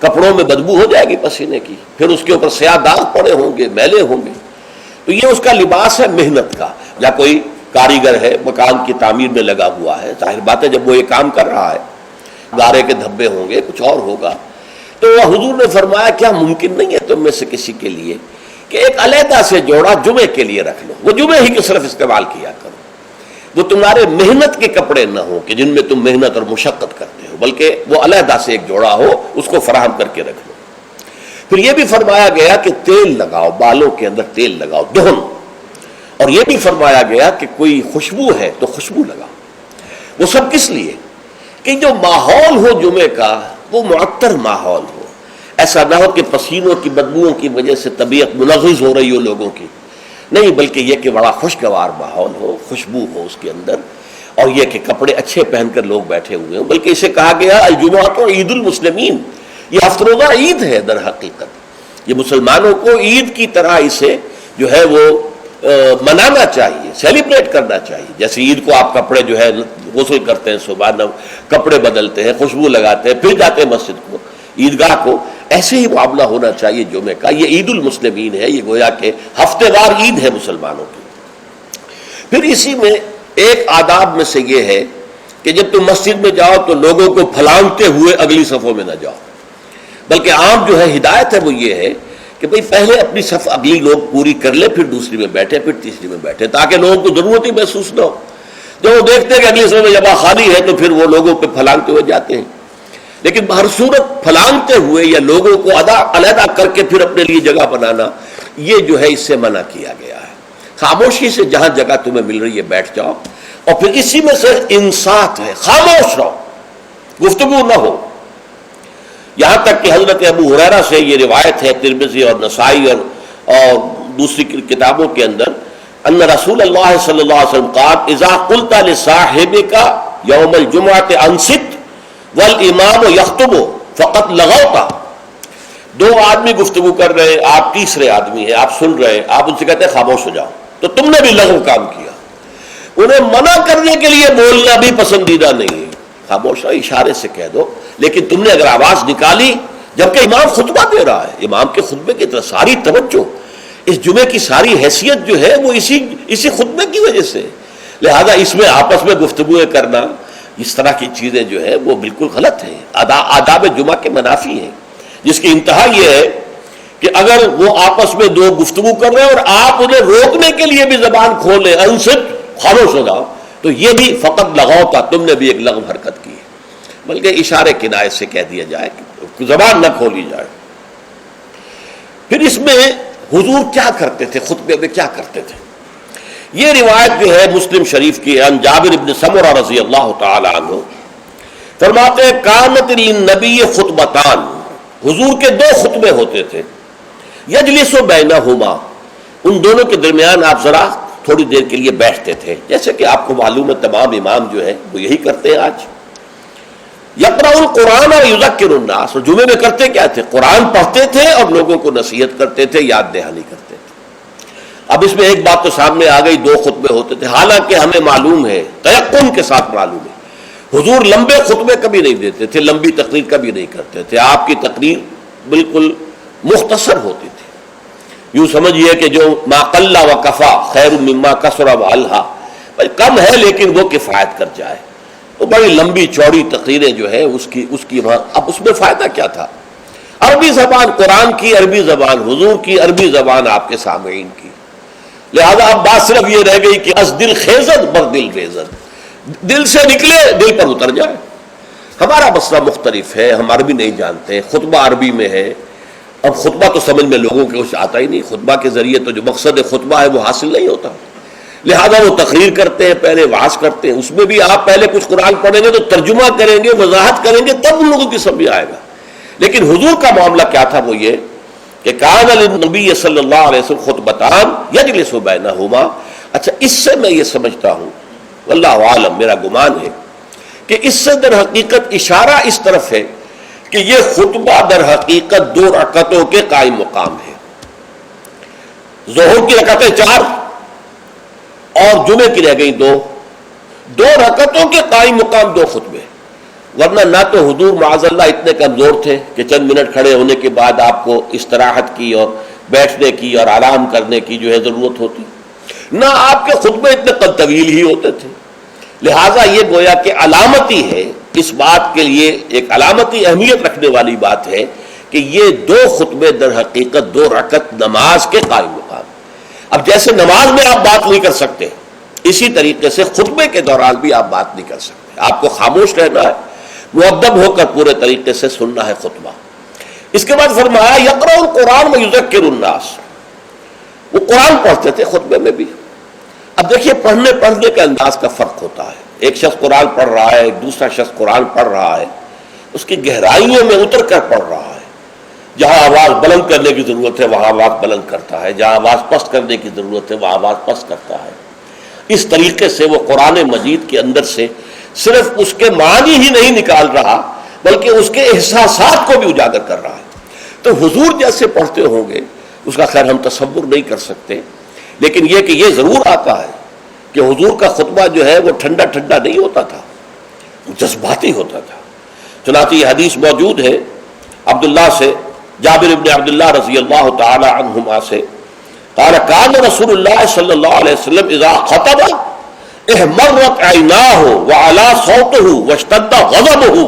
[SPEAKER 1] کپڑوں میں بدبو ہو جائے گی پسینے کی، پھر اس کے اوپر سیاہ داغ پڑے ہوں گے، میلے ہوں گے. تو یہ اس کا لباس ہے محنت کا. یا کوئی کاریگر ہے مکان کی تعمیر میں لگا ہوا ہے، ظاہر بات ہے جب وہ یہ کام کر رہا ہے گارے کے دھبے ہوں گے، کچھ اور ہوگا. تو حضور نے فرمایا کیا ممکن نہیں ہے تم میں سے کسی کے لیے کہ ایک علیحدہ سے جوڑا جمعے کے لیے رکھ لو، وہ جمعے ہی کی صرف استعمال کیا کرو، وہ تمہارے محنت کے کپڑے نہ ہوں کہ جن میں تم محنت اور مشقت کرتے ہو، بلکہ وہ علیحدہ سے ایک جوڑا ہو، اس کو فراہم کر کے رکھ لو. پھر یہ بھی فرمایا گیا کہ تیل لگاؤ، بالوں کے اندر تیل لگاؤ، دہن. اور یہ بھی فرمایا گیا کہ کوئی خوشبو ہے تو خوشبو لگاؤ. وہ سب کس لیے کہ جو ماحول ہو جمعے کا وہ معطر ماحول ہو، ایسا نہ ہو کہ پسینوں کی بدبوؤں کی وجہ سے طبیعت منغص ہو رہی ہو لوگوں کی، نہیں، بلکہ یہ کہ بڑا خوشگوار ماحول ہو، خوشبو ہو اس کے اندر، اور یہ کہ کپڑے اچھے پہن کر لوگ بیٹھے ہوئے ہوں. بلکہ اسے کہا گیا الجمعۃ عید المسلمین، یہ ہفتہ روزہ عید ہے در حقیقت. یہ مسلمانوں کو عید کی طرح اسے جو ہے وہ منانا چاہیے، سیلیبریٹ کرنا چاہیے. جیسے عید کو آپ کپڑے جو ہے غسل کرتے ہیں، صبح کپڑے بدلتے ہیں، خوشبو لگاتے ہیں، پھر جاتے ہیں مسجد کو، عیدگاہ کو، ایسے ہی معاملہ ہونا چاہیے جمعے کا. یہ عید المسلمین ہے، یہ گویا کہ ہفتے وار عید ہے مسلمانوں کی. پھر اسی میں ایک آداب میں سے یہ ہے کہ جب تم مسجد میں جاؤ تو لوگوں کو پھلانگتے ہوئے اگلی صفوں میں نہ جاؤ، بلکہ عام جو ہے ہدایت ہے وہ یہ ہے کہ بھئی پہلے اپنی صف اگلی لوگ پوری کر لے، پھر دوسری میں بیٹھے، پھر تیسری میں بیٹھے، تاکہ لوگوں کو ضرورت ہی محسوس نہ ہو. جب وہ دیکھتے ہیں کہ اگلی صف میں جگہ خالی ہے تو پھر وہ لوگوں پہ پھلانگتے ہوئے جاتے ہیں. لیکن ہر صورت پھلانگتے ہوئے یا لوگوں کو علیحدہ کر کے پھر اپنے لیے جگہ بنانا، یہ جو ہے اس سے منع کیا گیا ہے. خاموشی سے جہاں جگہ تمہیں مل رہی ہے بیٹھ جاؤ. اور پھر اسی میں سے انصات ہے، خاموش رہو، گفتگو نہ ہو. یہاں تک کہ حضرت ابو ہریرہ سے یہ روایت ہے ترمذی اور نسائی اور دوسری کتابوں کے اندر، ان رسول اللہ صلی اللہ علیہ وسلم قال اذا قلت لصاحبك یوم الجمعۃ انصت والامام یخطب فقط لغوت. دو آدمی گفتگو کر رہے ہیں، آپ تیسرے آدمی ہیں، آپ سن رہے ہیں، آپ ان سے کہتے ہیں خاموش ہو جاؤ، تو تم نے بھی لغو کام کیا. انہیں منع کرنے کے لیے بولنا بھی پسندیدہ نہیں ہے، خاموش رہو، اشارے سے کہہ دو. لیکن تم نے اگر آواز نکالی جبکہ امام خطبہ دے رہا ہے، امام کے خطبے کی طرف ساری توجہ، اس جمعے کی ساری حیثیت جو ہے وہ اسی خطبے کی وجہ سے، لہذا اس میں آپس میں گفتگویں کرنا، اس طرح کی چیزیں جو ہے وہ بالکل غلط ہیں، آداب جمعہ کے منافی ہیں. جس کی انتہا یہ ہے کہ اگر وہ آپس میں دو گفتگو کر رہے ہیں اور آپ انہیں روکنے کے لیے بھی زبان کھولیں، انصت، خاموش ہو جاؤ، تو یہ بھی فقط لغو تھا، تم نے بھی ایک لغو حرکت کی ہے. بلکہ اشارے کنایت سے کہہ دیا جائے کہ زبان نہ کھولی جائے. پھر اس میں حضور کیا کرتے تھے، خطبے میں کیا کرتے تھے؟ یہ روایت جو ہے مسلم شریف کی عن جابر بن سمرہ رضی اللہ تعالی عنہ فرماتے ہیں کانت للنبی خطبتان، حضور کے دو خطبے ہوتے تھے، یجلس بینہما، ان دونوں کے درمیان آپ ذرا تھوڑی دیر کے لیے بیٹھتے تھے، جیسے کہ آپ کو معلوم ہے تمام امام جو ہے وہ یہی کرتے ہیں آج. یقرأ القرآن اور یذکر الناس، اور جمعے میں کرتے کیا تھے؟ قرآن پڑھتے تھے اور لوگوں کو نصیحت کرتے تھے، یاد دہانی کرتے تھے. اب اس میں ایک بات تو سامنے آ گئی، دو خطبے ہوتے تھے، حالانکہ ہمیں معلوم ہے، تیقن کے ساتھ معلوم ہے، حضور لمبے خطبے کبھی نہیں دیتے تھے، لمبی تقریر کبھی نہیں کرتے تھے. آپ کی تقریر بالکل مختصر ہوتی تھی. یوں سمجھیے کہ جو ما قل و کفا خیر مما کثر و الہا، کم ہے لیکن وہ کفایت کر جائے. وہ بڑی لمبی چوڑی تقریریں جو ہے اس کی اب اس میں فائدہ کیا تھا؟ عربی زبان قرآن کی، عربی زبان حضور کی، عربی زبان آپ کے سامعین کی. لہذا اب بات صرف یہ رہ گئی کہ از دل خیزت بر دل ریزت، دل سے نکلے دل پر اتر جائے. ہمارا مسئلہ مختلف ہے، ہم عربی نہیں جانتے، خطبہ عربی میں ہے. اب خطبہ تو سمجھ میں لوگوں کے کچھ آتا ہی نہیں، خطبہ کے ذریعے تو جو مقصد خطبہ ہے وہ حاصل نہیں ہوتا. لہذا وہ تقریر کرتے ہیں، پہلے وعظ کرتے ہیں، اس میں بھی آپ پہلے کچھ قرآن پڑھیں گے تو ترجمہ کریں گے، وضاحت کریں گے، تب ان لوگوں کی سمجھ آئے گا. لیکن حضور کا معاملہ کیا تھا؟ وہ یہ کہ کان للنبی صلی اللہ علیہ وسلم خطبتان یجلس بینہما. اچھا، اس سے میں یہ سمجھتا ہوں، واللہ عالم، میرا گمان ہے کہ اس سے در حقیقت اشارہ اس طرف ہے کہ یہ خطبہ در حقیقت دو رکعتوں کے قائم مقام ہے. ظہر کی رکعتیں 4 اور جمعے کی رہ گئی 2 رکعتوں کے قائم مقام 2 خطبے. ورنہ نہ تو حضور معاذ اللہ اتنے کمزور تھے کہ چند منٹ کھڑے ہونے کے بعد آپ کو استراحت کی اور بیٹھنے کی اور آرام کرنے کی جو ہے ضرورت ہوتی، نہ آپ کے خطبے اتنے طویل ہی ہوتے تھے. لہٰذا یہ گویا کہ علامتی ہے، اس بات کے لیے ایک علامتی اہمیت رکھنے والی بات ہے کہ یہ دو خطبے در حقیقت 2 رکعت نماز کے قائم مقام. اب جیسے نماز میں آپ بات نہیں کر سکتے، اسی طریقے سے خطبے کے دوران بھی آپ بات نہیں کر سکتے. آپ کو خاموش رہنا ہے، مؤدب ہو کر پورے طریقے سے سننا ہے خطبہ. اس کے بعد فرمایا یقرأ القرآن ویذکر الناس، وہ قرآن پڑھتے تھے خطبے میں بھی. اب دیکھیے پڑھنے کے انداز کا فرق ہوتا ہے. ایک شخص قرآن پڑھ رہا ہے، ایک دوسرا شخص قرآن پڑھ رہا ہے، اس کی گہرائیوں میں اتر کر پڑھ رہا ہے. جہاں آواز بلند کرنے کی ضرورت ہے وہاں آواز بلند کرتا ہے، جہاں آواز پست کرنے کی ضرورت ہے وہاں آواز پست کرتا ہے. اس طریقے سے وہ قرآن مجید کے اندر سے صرف اس کے معنی ہی نہیں نکال رہا بلکہ اس کے احساسات کو بھی اجاگر کر رہا ہے. تو حضور جیسے پڑھتے ہوں گے اس کا خیر ہم تصور نہیں کر سکتے، لیکن یہ کہ یہ ضرور آتا ہے کہ حضور کا خطبہ جو ہے وہ ٹھنڈا ٹھنڈا نہیں ہوتا تھا، جذباتی ہوتا تھا. چنانچہ یہ حدیث موجود ہے عبداللہ سے، جابر ابن عبداللہ رضی اللہ تعالی عنہما سے، قال کان رسول اللہ صلی اللہ علیہ وسلم اذا خطب احمرت عیناہ وعلا صوتہ واشتد غضبہ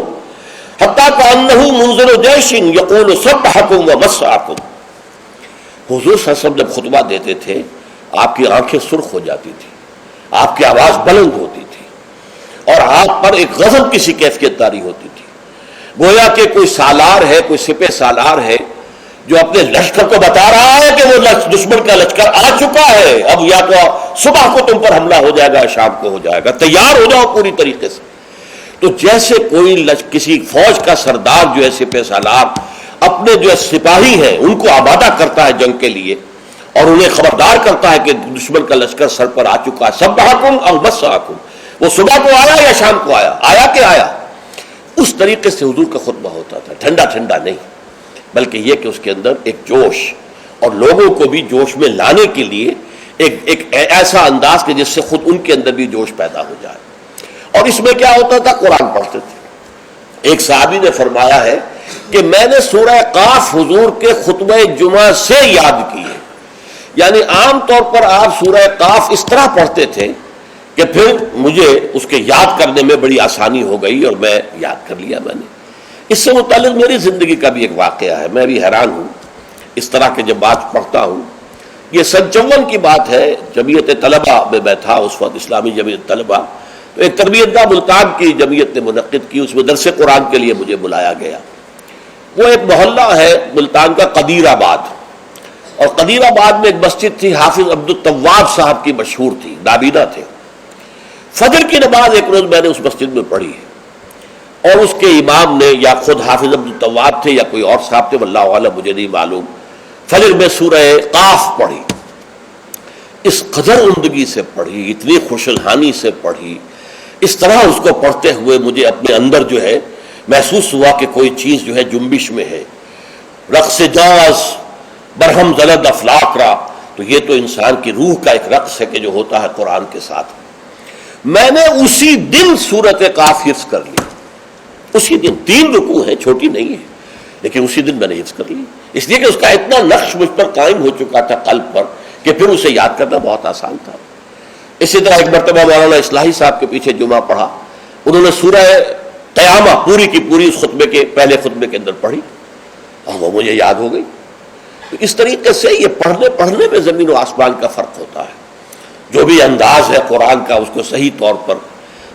[SPEAKER 1] حتی کانہ منذر جیش یقول سبحکم ومسعکم. حضور صلی اللہ علیہ وسلم جب خطبہ دیتے تھے آپ کی آنکھیں سرخ ہو جاتی تھی، آپ کی آواز بلند ہوتی تھی اور آپ پر ایک غضب کی سی کیفیت طاری ہوتی تھی، گویا کہ کوئی سالار ہے، کوئی سپہ سالار ہے جو اپنے لشکر کو بتا رہا ہے کہ وہ دشمن کا لشکر آ چکا ہے، اب یا تو صبح کو تم پر حملہ ہو جائے گا، شام کو ہو جائے گا، تیار ہو جاؤ پوری طریقے سے. تو جیسے کوئی کسی فوج کا سردار جو ہے سپہ سالار اپنے جو سپاہی ہیں ان کو آمادہ کرتا ہے جنگ کے لیے اور انہیں خبردار کرتا ہے کہ دشمن کا لشکر سر پر آ چکا ہے، سبحکم او مسعکم، وہ صبح کو آیا یا شام کو آیا کہ آیا. اس طریقے سے حضور کا خطبہ ہوتا تھا، ٹھنڈا ٹھنڈا نہیں، بلکہ یہ کہ اس کے اندر ایک جوش اور لوگوں کو بھی جوش میں لانے کے لیے ایک ایسا انداز کہ جس سے خود ان کے اندر بھی جوش پیدا ہو جائے. اور اس میں کیا ہوتا تھا؟ قرآن پڑھتے تھے. ایک صحابی نے فرمایا ہے کہ میں نے سورہ قاف حضور کے خطبہ جمعہ سے یاد کی ہے. یعنی عام طور پر آپ سورہ قاف اس طرح پڑھتے تھے کہ پھر مجھے اس کے یاد کرنے میں بڑی آسانی ہو گئی اور میں یاد کر لیا میں نے. اس سے متعلق میری زندگی کا بھی ایک واقعہ ہے، میں بھی حیران ہوں اس طرح کے جب بات پڑھتا ہوں. یہ سن 54 کی بات ہے، جمعیت طلبہ میں میں تھا اس وقت، اسلامی جمعیت طلبہ. تو ایک تربیت گاہ ملتان کی جمعیت نے منعقد کی، اس میں درس قرآن کے لیے مجھے بلایا گیا. وہ ایک محلہ ہے ملتان کا قدیر آباد، اور قدیر آباد میں ایک مسجد تھی حافظ عبد صاحب کی، مشہور تھی، نابینا تھے. فجر کی نماز ایک روز میں نے اس مسجد میں پڑھی ہے اور اس کے امام نے یا خود حافظ عبد تھے یا کوئی اور صاحب تھے، واللہ اعلم مجھے نہیں معلوم، فجر میں سورہ قاف پڑھی. اس قدر عمدگی سے پڑھی، اتنی خوشالحانی سے پڑھی، اس طرح اس کو پڑھتے ہوئے مجھے اپنے اندر جو ہے محسوس ہوا کہ کوئی چیز جو ہے جنبش میں ہے. رقص جاز برہم زلد افلاک را، تو یہ تو انسان کی روح کا ایک رقص ہے کہ جو ہوتا ہے قرآن کے ساتھ. میں نے اسی دن سورۃ قاف حفظ کر لی، اسی دن. 3 رکوع ہے، چھوٹی نہیں ہے، لیکن اسی دن میں نے حفظ کر لی، اس لیے کہ اس کا اتنا نقش مجھ پر قائم ہو چکا تھا قلب پر کہ پھر اسے یاد کرنا بہت آسان تھا. اسی طرح ایک مرتبہ مولانا اصلاحی صاحب کے پیچھے جمعہ پڑھا، انہوں نے سورہ قیامہ پوری کی پوری اس خطبے کے پہلے خطبے کے اندر پڑھی اور وہ مجھے یاد ہو گئی. تو اس طریقے سے یہ پڑھنے میں زمین و آسمان کا فرق ہوتا ہے. جو بھی انداز ہے قرآن کا اس کو صحیح طور پر،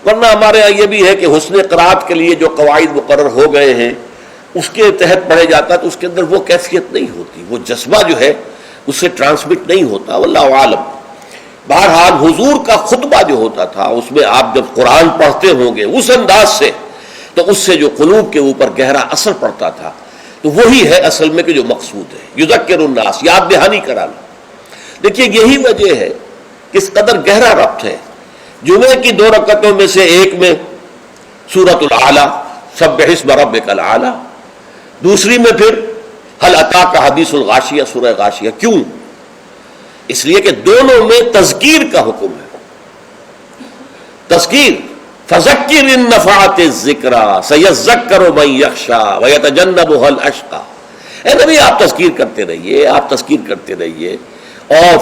[SPEAKER 1] ورنہ ہمارے یہاں یہ بھی ہے کہ حسن قرات کے لیے جو قواعد مقرر ہو گئے ہیں اس کے تحت پڑھے جاتا ہے تو اس کے اندر وہ کیفیت نہیں ہوتی، وہ جذبہ جو ہے اس سے ٹرانسمٹ نہیں ہوتا، واللہ عالم. بہرحال حضور کا خطبہ جو ہوتا تھا اس میں آپ جب قرآن پڑھتے ہوں گے اس انداز سے تو اس سے جو قلوب کے اوپر گہرا اثر پڑتا تھا تو وہی ہے اصل میں کہ جو مقصود ہے، یذکر الناس، یاد دہانی کرانا. دیکھیے یہی وجہ ہے کس قدر گہرا ربط ہے. جمعے کی 2 رکعتوں میں سے ایک میں سورۃ الاعلیٰ سبح اسم ربک الاعلیٰ، دوسری میں پھر هل اتاک حدیث الغاشیہ سورہ غاشیہ. کیوں؟ اس لیے کہ دونوں میں تذکیر کا حکم ہے. تذکیر فذکر ان نفعت الذکریٰ سیذکر من یخشی ویتجنبها الاشقی. اے نبی آپ تذکیر کرتے رہیے، آپ تذکیر کرتے رہیے، اور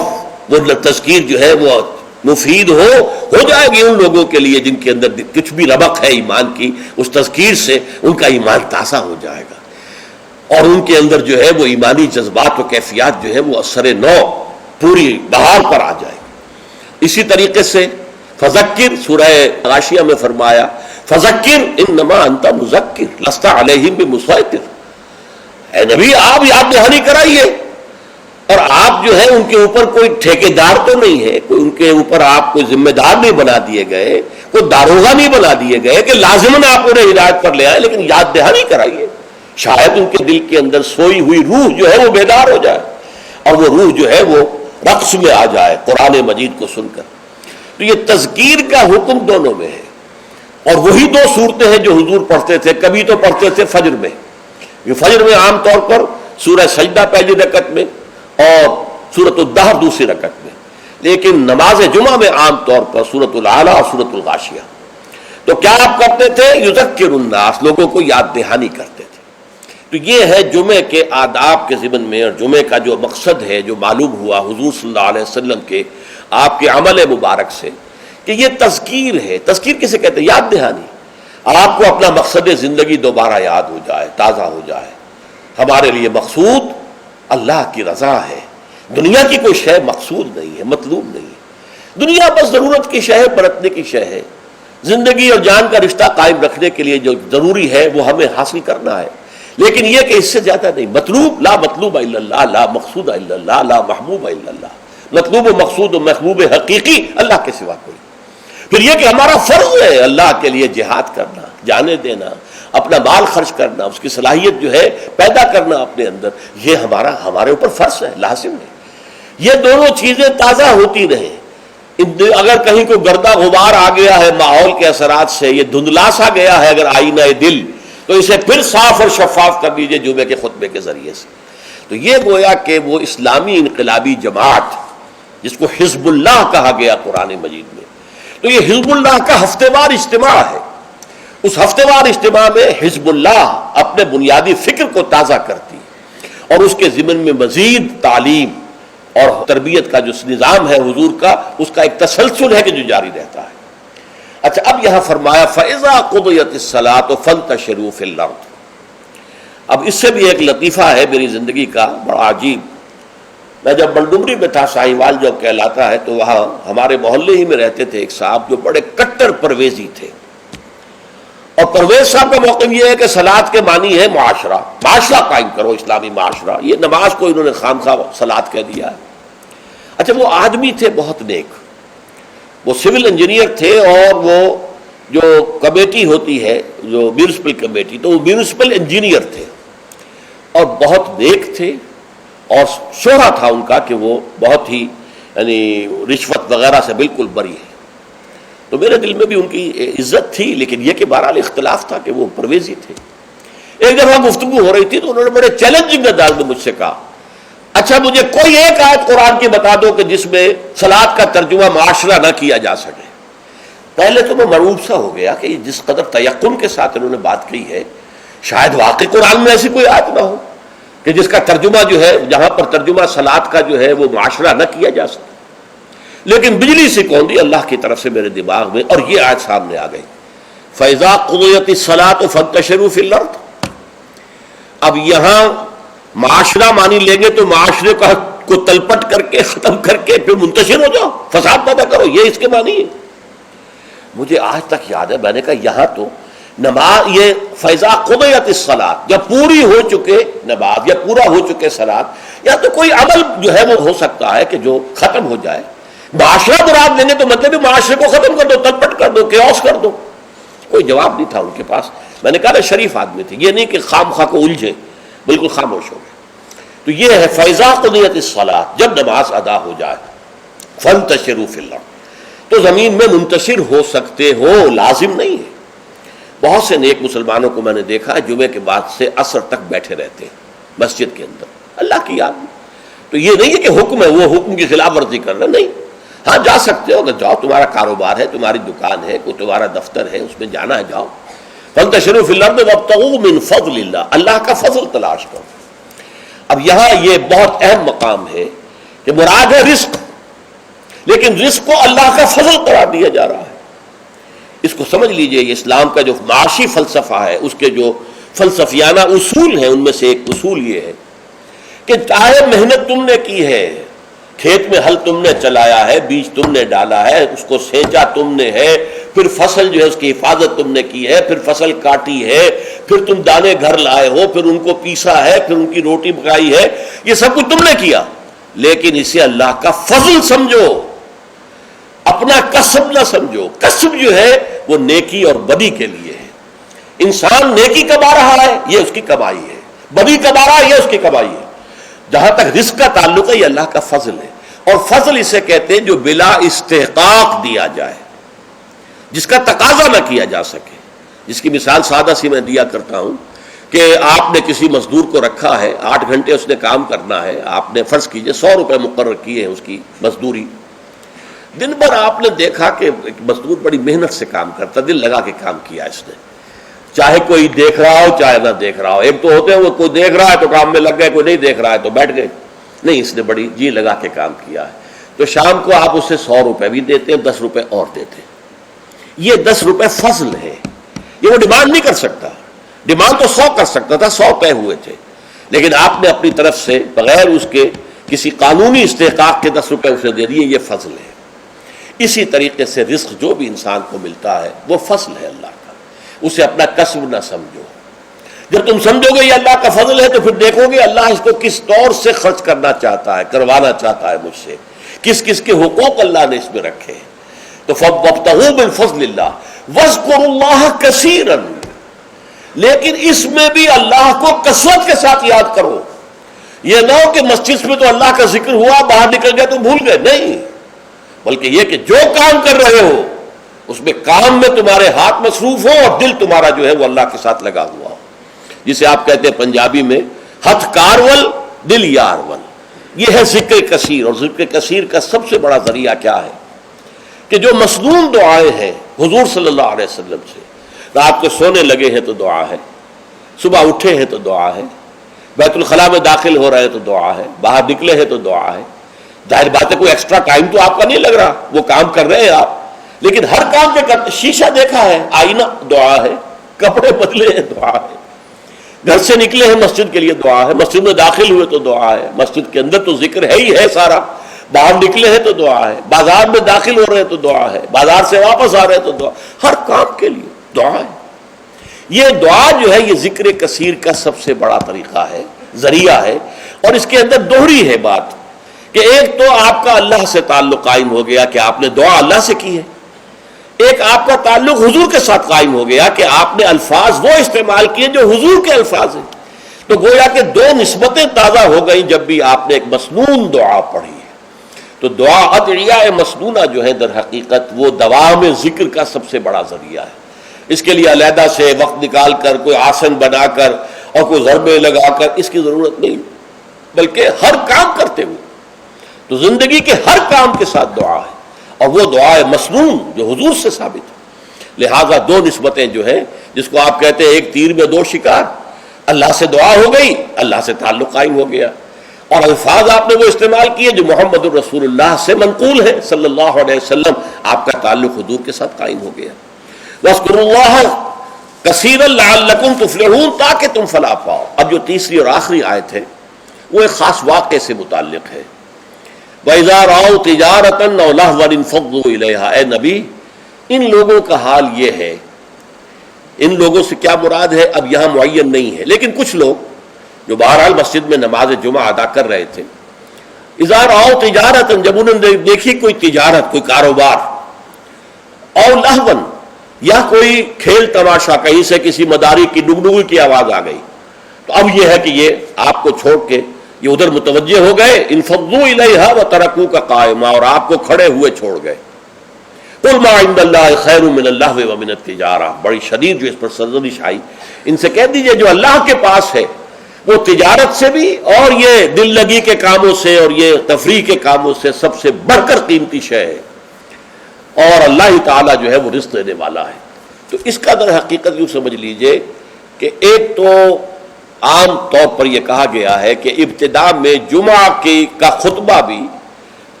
[SPEAKER 1] وہ تذکیر جو ہے وہ مفید ہو جائے گی ان لوگوں کے لیے جن کے اندر کچھ بھی رمق ہے ایمان کی. اس تذکیر سے ان کا ایمان تازہ ہو جائے گا، اور ان کے اندر جو ہے وہ ایمانی جذبات و کیفیات جو ہے وہ اثر نو پوری بہار پر آ جائے گی. اسی طریقے سے فذکر، سورہ غاشیہ میں فرمایا فذکر انما انت مذکر لست علیہم بمسیطر. اے نبی آپ یاد دہانی کرائیے، اور آپ جو ہے ان کے اوپر کوئی ٹھیکیدار تو نہیں ہے، کوئی ان کے اوپر آپ کوئی ذمہ دار نہیں بنا دیے گئے، کوئی داروغہ نہیں بنا دیے گئے کہ لازماً آپ انہیں ہدایت پر لے آئے، لیکن یاد دہانی کرائیے. شاید ان کے دل کے اندر سوئی ہوئی روح جو ہے وہ بیدار ہو جائے، اور وہ روح جو ہے وہ رقص میں آ جائے قرآن مجید کو سن کر. تو یہ تذکیر کا حکم دونوں میں ہے، اور وہی دو صورتیں ہیں جو حضور پڑھتے تھے. کبھی تو پڑھتے تھے فجر میں، یہ فجر میں عام طور پر سورہ سجدہ پہلی رکعت میں اور سورۃ الدہر دوسری رکعت میں، لیکن نماز جمعہ میں عام طور پر سورۃ الاعلیٰ اور سورۃ الغاشیہ. تو کیا آپ کرتے تھے؟ یذکر الناس، لوگوں کو یاد دہانی کرتے تھے. تو یہ ہے جمعے کے آداب کے ضمن میں، اور جمعے کا جو مقصد ہے جو معلوم ہوا حضور صلی اللہ علیہ وسلم کے آپ کے عمل مبارک سے، کہ یہ تذکیر ہے. تذکیر کسے کہتے ہیں؟ یاد دہانی. آپ کو اپنا مقصد زندگی دوبارہ یاد ہو جائے، تازہ ہو جائے. ہمارے لیے مقصود اللہ کی رضا ہے، دنیا کی کوئی شے مقصود نہیں ہے، مطلوب نہیں ہے. دنیا بس ضرورت کی شے ہے، برتنے کی شے ہے. زندگی اور جان کا رشتہ قائم رکھنے کے لیے جو ضروری ہے وہ ہمیں حاصل کرنا ہے، لیکن یہ کہ اس سے زیادہ نہیں. مطلوب لا مطلوب الا اللہ، لا مقصود الا اللہ، لا محبوب الا اللہ. مطلوب و مقصود و محبوب حقیقی اللہ کے سوا کوئی. پھر یہ کہ ہمارا فرض ہے اللہ کے لیے جہاد کرنا، جانے دینا، اپنا مال خرچ کرنا، اس کی صلاحیت جو ہے پیدا کرنا اپنے اندر، یہ ہمارے اوپر فرض ہے، لازم ہے. یہ دونوں چیزیں تازہ ہوتی رہیں. اگر کہیں کوئی گردہ غبار آ گیا ہے ماحول کے اثرات سے، یہ دھندلا سا گیا ہے اگر آئینہ دل، تو اسے پھر صاف اور شفاف کر دیجئے جمعے کے خطبے کے ذریعے سے. تو یہ گویا کہ وہ اسلامی انقلابی جماعت جس کو حزب اللہ کہا گیا قرآن مجید میں، تو یہ حزب اللہ کا ہفتے وار اجتماع ہے. اس ہفتے وار اجتماع میں حزب اللہ اپنے بنیادی فکر کو تازہ کرتی، اور اس کے ضمن میں مزید تعلیم اور تربیت کا جو نظام ہے حضور کا، اس کا ایک تسلسل ہے کہ جو جاری رہتا ہے. اچھا، اب یہاں فرمایا فَإِذَا قُضِيَتِ الصَّلَاةُ فَانْتَشِرُوا فِي الْأَرْضِ. اب اس سے بھی ایک لطیفہ ہے میری زندگی کا بڑا عجیب. میں جب بلڈمری میں تھا، ساہیوال جو کہلاتا ہے، تو وہاں ہمارے محلے ہی میں رہتے تھے ایک صاحب جو بڑے کٹر پرویزی تھے. اور پرویز صاحب کا موقف یہ ہے کہ صلاۃ کے معنی ہے معاشرہ قائم کرو، اسلامی معاشرہ. یہ نماز کو انہوں نے خامخواہ صلاۃ کہہ دیا ہے. اچھا، وہ آدمی تھے بہت نیک، وہ سول انجینئر تھے، اور وہ جو کمیٹی ہوتی ہے جو میونسپل کمیٹی، تو وہ میونسپل انجینئر تھے اور بہت نیک تھے، اور شہرہ تھا ان کا کہ وہ بہت ہی یعنی رشوت وغیرہ سے بالکل بری ہے. تو میرے دل میں بھی ان کی عزت تھی، لیکن یہ کہ بہرحال اختلاف تھا کہ وہ پرویزی تھے. ایک دفعہ گفتگو ہو رہی تھی تو انہوں نے بڑے چیلنجنگ انداز میں مجھ سے کہا، اچھا مجھے کوئی ایک آیت قرآن کی بتا دو کہ جس میں صلاۃ کا ترجمہ معاشرہ نہ کیا جا سکے. پہلے تو میں مرعوب سا ہو گیا کہ جس قدر تیقن کے ساتھ انہوں نے بات کی ہے، شاید واقعی قرآن میں ایسی کوئی آیت نہ ہو کہ جس کا ترجمہ جو ہے، جہاں پر ترجمہ صلاۃ کا جو ہے وہ معاشرہ نہ کیا جا سکے. لیکن بجلی سے کون دی اللہ کی طرف سے میرے دماغ میں، اور یہ آیت سامنے آ گئی فَإِذَا قُضِيَتِ الصَّلَاةُ فَانْتَشِرُوا فِي الْأَرْضِ. اب یہاں معاشرہ مانی لیں گے تو معاشرے کو تلپٹ کر کے ختم کر کے پھر منتشر ہو جاؤ، فساد پیدا کرو، یہ اس کے معنی ہے. مجھے آج تک یاد ہے، میں نے کہا یہاں تو نماز، یہ فَإِذَا قُضِيَتِ الصَّلَاةُ، جب پوری ہو چکے نماز یا پورا ہو چکے صلاۃ، یا تو کوئی عمل جو ہے وہ ہو سکتا ہے کہ جو ختم ہو جائے. معاشرہ مراد لیں گے تو مطلب معاشرے کو ختم کر دو، تلپٹ کر دو، کیوس کر دو. کوئی جواب نہیں تھا ان کے پاس. میں نے کہا شریف آدمی تھے، یہ نہیں کہ خام خواہ کو الجھے، بالکل خاموش ہو گئے. تو یہ ہے فَإِذَا قُضِيَتِ الصَّلَاةُ، جب نماز ادا ہو جائے، فَانْتَشِرُوا فِي الْأَرْضِ، تو زمین میں منتشر ہو سکتے ہو، لازم نہیں ہے. بہت سے نیک مسلمانوں کو میں نے دیکھا ہے جمعے کے بعد سے عصر تک بیٹھے رہتے ہیں مسجد کے اندر اللہ کی یاد میں. تو یہ نہیں ہے کہ حکم ہے وہ حکم کی خلاف ورزی کر رہے، نہیں. ہاں جا سکتے ہو، اگر جاؤ، تمہارا کاروبار ہے، تمہاری دکان ہے، کوئی تمہارا دفتر ہے، اس میں جانا ہے جاؤ. فانتشروا فی الارض وابتغوا من فضل اللہ، اللہ کا فضل تلاش کرو. اب یہاں یہ بہت اہم مقام ہے کہ مراد ہے رزق، لیکن رزق کو اللہ کا فضل قرار دیا جا رہا ہے. اس کو سمجھ لیجئے، یہ اسلام کا جو معاشی فلسفہ ہے، اس کے جو فلسفیانہ اصول ہیں، ان میں سے ایک اصول یہ ہے کہ چاہے محنت تم نے کی ہے، کھیت میں ہل تم نے چلایا ہے، بیج تم نے ڈالا ہے، اس کو سینچا تم نے ہے، پھر فصل جو ہے اس کی حفاظت تم نے کی ہے، پھر فصل کاٹی ہے، پھر تم دانے گھر لائے ہو، پھر ان کو پیسا ہے، پھر ان کی روٹی پکائی ہے، یہ سب کچھ تم نے کیا، لیکن اسے اللہ کا فضل سمجھو، اپنا کسب نہ سمجھو. کسب جو ہے وہ نیکی اور بدی کے لیے ہے. انسان نیکی کما رہا ہے، یہ اس کی کمائی ہے، بدی کما رہا ہے، یہ اس کی کمائی ہے. جہاں تک رزق کا تعلق ہے، یہ اللہ کا فضل ہے. اور فضل اسے کہتے ہیں جو بلا استحقاق دیا جائے، جس کا تقاضا نہ کیا جا سکے. جس کی مثال سادہ سی میں دیا کرتا ہوں کہ آپ نے کسی مزدور کو رکھا ہے، 8 گھنٹے اس نے کام کرنا ہے، آپ نے فرض کیجئے 100 روپے مقرر کیے ہیں اس کی مزدوری. دن بھر آپ نے دیکھا کہ ایک مزدور بڑی محنت سے کام کرتا، دل لگا کے کام کیا اس نے، چاہے کوئی دیکھ رہا ہو چاہے نہ دیکھ رہا ہو. ایک تو ہوتے ہیں وہ کوئی دیکھ رہا ہے تو کام میں لگ گئے، کوئی نہیں دیکھ رہا ہے تو بیٹھ گئے. نہیں، اس نے بڑی جی لگا کے کام کیا ہے. تو شام کو آپ اسے 100 روپے بھی دیتے ہیں، 10 روپے اور دیتے ہیں. یہ 10 روپے فضل ہے، یہ وہ ڈیمانڈ نہیں کر سکتا. ڈیمانڈ تو 100 کر سکتا تھا، 100 طے ہوئے تھے، لیکن آپ نے اپنی طرف سے بغیر اس کے کسی قانونی استحقاق کے 10 روپے اسے دے دیے، یہ فضل ہے. اسی طریقے سے رزق جو بھی انسان کو ملتا ہے وہ فضل ہے اللہ کا، اسے اپنا کسب نہ سمجھو. جب تم سمجھو گے یہ اللہ کا فضل ہے تو پھر دیکھو گے اللہ اس کو کس طور سے خرچ کرنا چاہتا ہے، کروانا چاہتا ہے مجھ سے، کس کس کے حقوق اللہ نے اس میں رکھے. تو فَابْتَغُوا مِن فَضْلِ اللَّهِ وَاذْكُرُوا اللَّهَ كَثِيرًا، لیکن اس میں بھی اللہ کو کثرت کے ساتھ یاد کرو. یہ نہ ہو کہ مسجد میں تو اللہ کا ذکر ہوا، باہر نکل گئے تو بھول گئے، نہیں، بلکہ یہ کہ جو کام کر رہے ہو اس میں کام میں تمہارے ہاتھ مصروف ہو اور دل تمہارا جو ہے وہ اللہ کے ساتھ لگا ہوا ہو. جسے آپ کہتے ہیں پنجابی میں ہتھ کارول دل یارول. یہ ہے ذکر کثیر. اور ذکر کثیر کا سب سے بڑا ذریعہ کیا ہے کہ جو مسنون دعائیں ہیں حضور صلی اللہ علیہ وسلم سے، رات کو سونے لگے ہیں تو دعا ہے، صبح اٹھے ہیں تو دعا ہے، بیت الخلاء میں داخل ہو رہے ہیں تو دعا ہے، باہر نکلے ہیں تو دعا ہے. ظاہر بات ہے کوئی ایکسٹرا ٹائم تو آپ کا نہیں لگ رہا، وہ کام کر رہے ہیں آپ، لیکن ہر کام کے شیشہ دیکھا ہے، آئینہ دعا ہے، کپڑے بدلے ہیں دعا ہے، گھر سے نکلے ہیں مسجد کے لیے دعا ہے، مسجد میں داخل ہوئے تو دعا ہے، مسجد کے اندر تو ذکر ہے ہی ہے سارا، باہر نکلے ہیں تو دعا ہے، بازار میں داخل ہو رہے ہیں تو دعا ہے، بازار سے واپس آ رہے ہیں تو دعا، ہر کام کے لیے دعا ہے. یہ دعا جو ہے یہ ذکر کثیر کا سب سے بڑا طریقہ ہے، ذریعہ ہے. اور اس کے اندر دوہری ہے بات کہ ایک تو آپ کا اللہ سے تعلق قائم ہو گیا کہ آپ نے دعا اللہ سے کی ہے، ایک آپ کا تعلق حضور کے ساتھ قائم ہو گیا کہ آپ نے الفاظ وہ استعمال کیے جو حضور کے الفاظ ہیں. تو گویا کہ دو نسبتیں تازہ ہو گئیں جب بھی آپ نے ایک مسنون دعا پڑھی ہے. تو دعا ادعیاء مسنونہ جو ہے در حقیقت وہ دوام ذکر کا سب سے بڑا ذریعہ ہے. اس کے لیے علیحدہ سے وقت نکال کر کوئی آسن بنا کر اور کوئی ضربے لگا کر اس کی ضرورت نہیں، بلکہ ہر کام کرتے ہوئے تو زندگی کے ہر کام کے ساتھ دعا ہے، اور وہ دعا مسنون جو حضور سے ثابت ہے. لہذا دو نسبتیں جو ہیں جس کو آپ کہتے ہیں ایک تیر میں دو شکار، اللہ سے دعا ہو گئی، اللہ سے تعلق قائم ہو گیا، اور الفاظ آپ نے وہ استعمال کیے جو محمد الرسول اللہ سے منقول ہے صلی اللہ علیہ وسلم، آپ کا تعلق حضور کے ساتھ قائم ہو گیا. وَاذْكُرُوا اللَّهَ كَثِيرًا لَعَلَّكُمْ تُفْلِحُونَ، تاکہ تم فلاح پاؤ. اب جو تیسری اور آخری آیت ہے وہ ایک خاص واقعے سے متعلق ہے. وَإِذَا رَأَوْا تِجَارَةً أَوْ لَهْوًا انفَضُّوا إِلَيْهَا. اے نبی ان لوگوں کا حال یہ ہے، ان لوگوں سے کیا مراد ہے اب یہاں معین نہیں ہے، لیکن کچھ لوگ جو بہرحال مسجد میں نماز جمعہ ادا کر رہے تھے، اذا رأوا تجارت، جب انہوں نے دیکھی کوئی تجارت، کوئی کاروبار، او لہون، یا کوئی کھیل تماشا، کہیں سے کسی مداری کی ڈگڈگی کی آواز آ گئی، تو اب یہ ہے کہ یہ آپ کو چھوڑ کے یہ ادھر متوجہ ہو گئے. انفضوا الیہا وترکوک قائما، اور آپ کو کھڑے ہوئے چھوڑ گئے. قل ما عند اللہ خیر من اللہو ومن التجارہ، بڑی شدید جو اس پر سرزنش آئی. ان سے کہہ دیجئے جو اللہ کے پاس ہے وہ تجارت سے بھی اور یہ دل لگی کے کاموں سے اور یہ تفریح کے کاموں سے سب سے بڑھ کر قیمتی شے ہے، اور اللہ تعالیٰ جو ہے وہ رزق دینے والا ہے۔ تو اس کا در حقیقت یوں سمجھ لیجئے کہ ایک تو عام طور پر یہ کہا گیا ہے کہ ابتدا میں جمعہ کا خطبہ بھی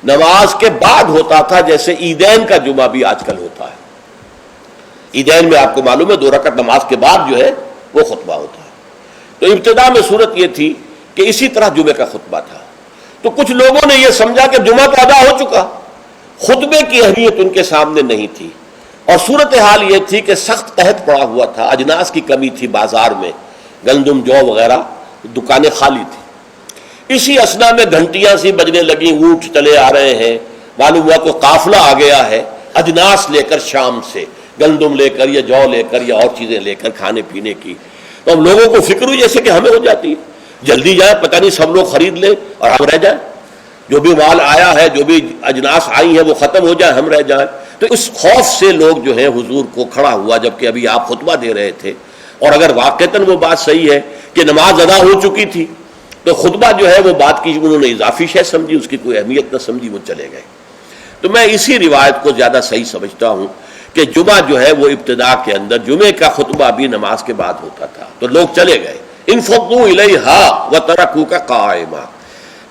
[SPEAKER 1] نماز کے بعد ہوتا تھا، جیسے عیدین کا جمعہ بھی آج کل ہوتا ہے۔ عیدین میں آپ کو معلوم ہے 2 رکعت نماز کے بعد جو ہے وہ خطبہ ہوتا ہے۔ تو ابتدا میں صورت یہ تھی کہ اسی طرح جمعے کا خطبہ تھا، تو کچھ لوگوں نے یہ سمجھا کہ جمعہ تو ادا ہو چکا، خطبے کی اہمیت ان کے سامنے نہیں تھی، اور صورتحال یہ تھی کہ سخت قحط پڑا ہوا تھا، اجناس کی کمی تھی بازار میں، گندم جو وغیرہ دکانیں خالی تھیں۔ اسی اسنا میں گھنٹیاں سی بجنے لگیں، اونٹ چلے آ رہے ہیں، معلوم ہوا کوئی قافلہ آ گیا ہے اجناس لے کر، شام سے گندم لے کر یا جو لے کر یا اور چیزیں لے کر کھانے پینے کی۔ تو ہم لوگوں کو فکر ہوئی جیسے کہ ہمیں ہو جاتی ہے، جلدی جائیں، پتہ نہیں سب لوگ خرید لیں اور ہم رہ جائیں، جو بھی مال آیا ہے، جو بھی اجناس آئی ہیں وہ ختم ہو جائے، ہم رہ جائیں۔ تو اس خوف سے لوگ جو ہے حضور کو کھڑا ہوا، جبکہ ابھی آپ خطبہ دے رہے تھے، اور اگر واقعتاً وہ بات صحیح ہے کہ نماز ادا ہو چکی تھی، تو خطبہ جو ہے وہ بات کی انہوں نے اضافی شے سمجھی، اس کی کوئی اہمیت نہ سمجھی، وہ چلے گئے۔ تو میں اسی روایت کو زیادہ صحیح سمجھتا ہوں کہ جمعہ جو ہے وہ ابتدا کے اندر جمعے کا خطبہ بھی نماز کے بعد ہوتا تھا، تو لوگ چلے گئے۔ انفضوا الیہا وترکوک قائما،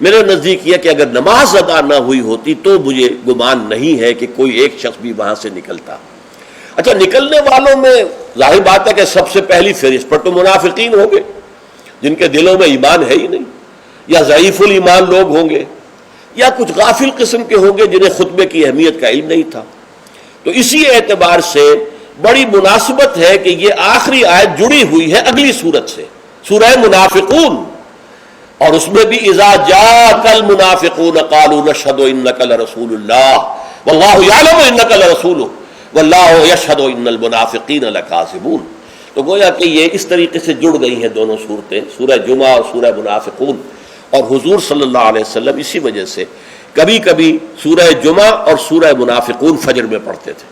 [SPEAKER 1] میرے نزدیک یہ کہ اگر نماز ادا نہ ہوئی ہوتی تو مجھے گمان نہیں ہے کہ کوئی ایک شخص بھی وہاں سے نکلتا۔ اچھا، نکلنے والوں میں ظاہر بات ہے کہ سب سے پہلی فہرست پر تو منافقین ہوں گے، جن کے دلوں میں ایمان ہے ہی نہیں، یا ضعیف الایمان لوگ ہوں گے، یا کچھ غافل قسم کے ہوں گے جنہیں خطبے کی اہمیت کا علم نہیں تھا۔ تو اسی اعتبار سے بڑی مناسبت ہے کہ یہ آخری آیت جڑی ہوئی ہے اگلی سورت سے، سورہ منافقون، اور اس میں بھی اذا جاءک المنافقون قالوا نشهد انک لرسول اللہ واللہ یعلم انک لرسولہ واللہ یشہد ان المنافقین لکاذبون۔ تو گویا کہ یہ اس طریقے سے جڑ گئی ہیں دونوں صورتیں، سورہ جمعہ اور سورہ منافقون، اور حضور صلی اللہ علیہ وسلم اسی وجہ سے کبھی کبھی سورہ جمعہ اور سورہ منافقون فجر میں پڑھتے تھے۔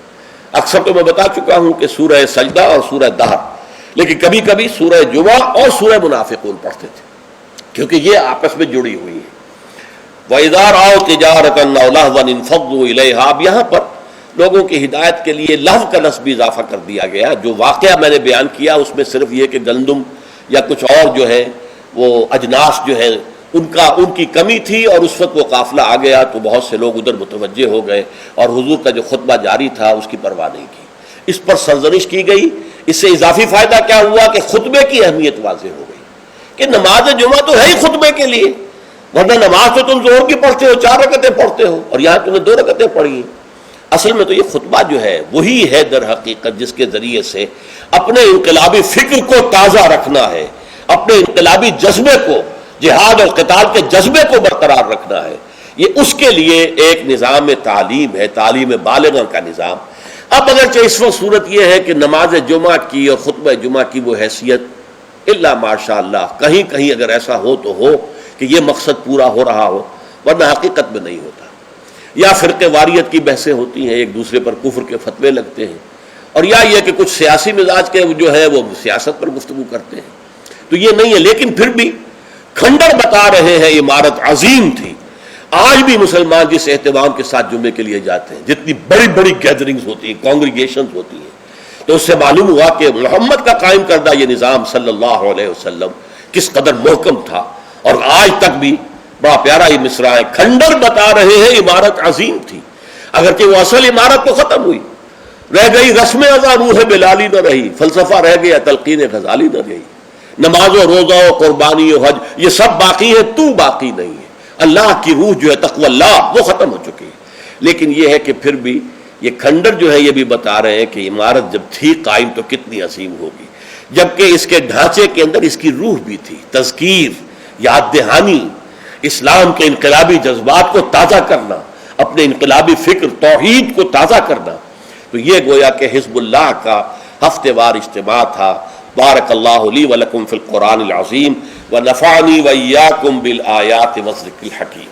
[SPEAKER 1] اکثر تو میں بتا چکا ہوں کہ سورہ سجدہ اور سورہ دہر، لیکن کبھی کبھی سورہ جمعہ اور سورہ منافقون پڑھتے تھے، کیونکہ یہ آپس میں جڑی ہوئی ہے۔ وَإِذَا رَأَوْا تِجَارَةً أَوْ لَهْوًا انفضوا إِلَيْهَا، اب یہاں پر لوگوں کی ہدایت کے لیے لہو کا لفظ بھی اضافہ کر دیا گیا۔ جو واقعہ میں نے بیان کیا اس میں صرف یہ کہ گندم یا کچھ اور جو ہے وہ اجناس جو ہے ان کی کمی تھی، اور اس وقت وہ قافلہ آ گیا تو بہت سے لوگ ادھر متوجہ ہو گئے، اور حضور کا جو خطبہ جاری تھا اس کی پرواہ نہیں کی، اس پر سرزنش کی گئی۔ اس سے اضافی فائدہ کیا ہوا کہ خطبے کی اہمیت واضح ہو گئی کہ نماز جمعہ تو ہے ہی خطبے کے لیے، ورنہ نماز تو تم ظہر کی پڑھتے ہو، 4 رکعتیں پڑھتے ہو، اور یہاں تم نے 2 رکعتیں پڑھی ہیں۔ اصل میں تو یہ خطبہ جو ہے وہی ہے در حقیقت جس کے ذریعے سے اپنے انقلابی فکر کو تازہ رکھنا ہے، اپنے انقلابی جذبے کو، جہاد اور قتال کے جذبے کو برقرار رکھنا ہے۔ یہ اس کے لیے ایک نظام تعلیم ہے، تعلیم بالغہ کا نظام۔ اب اگرچہ اس وقت صورت یہ ہے کہ نماز جمعہ کی اور خطبہ جمعہ کی وہ حیثیت الا ماشاء اللہ کہیں کہیں اگر ایسا ہو تو ہو کہ یہ مقصد پورا ہو رہا ہو، ورنہ حقیقت میں نہیں ہوتا۔ یا فرقہ واریت کی بحثیں ہوتی ہیں، ایک دوسرے پر کفر کے فتوے لگتے ہیں، اور یا یہ کہ کچھ سیاسی مزاج کے جو ہے وہ سیاست پر گفتگو کرتے ہیں، تو یہ نہیں ہے۔ لیکن پھر بھی کھنڈر بتا رہے ہیں عمارت عظیم تھی۔ آج بھی مسلمان جس اہتمام کے ساتھ جمعے کے لیے جاتے ہیں، جتنی بڑی بڑی گیدرنگز ہوتی ہیں، کانگریگیشنز ہوتی ہیں، تو اس سے معلوم ہوا کہ محمد کا قائم کردہ یہ نظام صلی اللہ علیہ وسلم کس قدر محکم تھا، اور آج تک بھی بڑا پیارا یہ مصرع ہے، کھنڈر بتا رہے ہیں عمارت عظیم تھی، اگرچہ وہ اصل عمارت تو ختم ہوئی، رہ گئی رسم ازاں روح بلالی نہ رہی، فلسفہ رہ گیا تلقین غزالی نہ رہی، نماز و روزہ و قربانی و حج یہ سب باقی ہے، تو باقی نہیں ہے۔ اللہ کی روح جو ہے تقوی اللہ وہ ختم ہو چکی ہے۔ لیکن یہ ہے کہ پھر بھی یہ کھنڈر جو ہے یہ بھی بتا رہے ہیں کہ عمارت جب تھی قائم تو کتنی عظیم ہوگی، جبکہ اس کے ڈھانچے کے اندر اس کی روح بھی تھی، تذکیر، یاد دہانی، اسلام کے انقلابی جذبات کو تازہ کرنا، اپنے انقلابی فکر توحید کو تازہ کرنا۔ تو یہ گویا کہ حزب اللہ کا ہفتے وار اجتماع تھا۔ بارک اللہ لی ولکم فی القرآن العظیم ونفعنی وإیاکم بالآیات والذکر الحکیم۔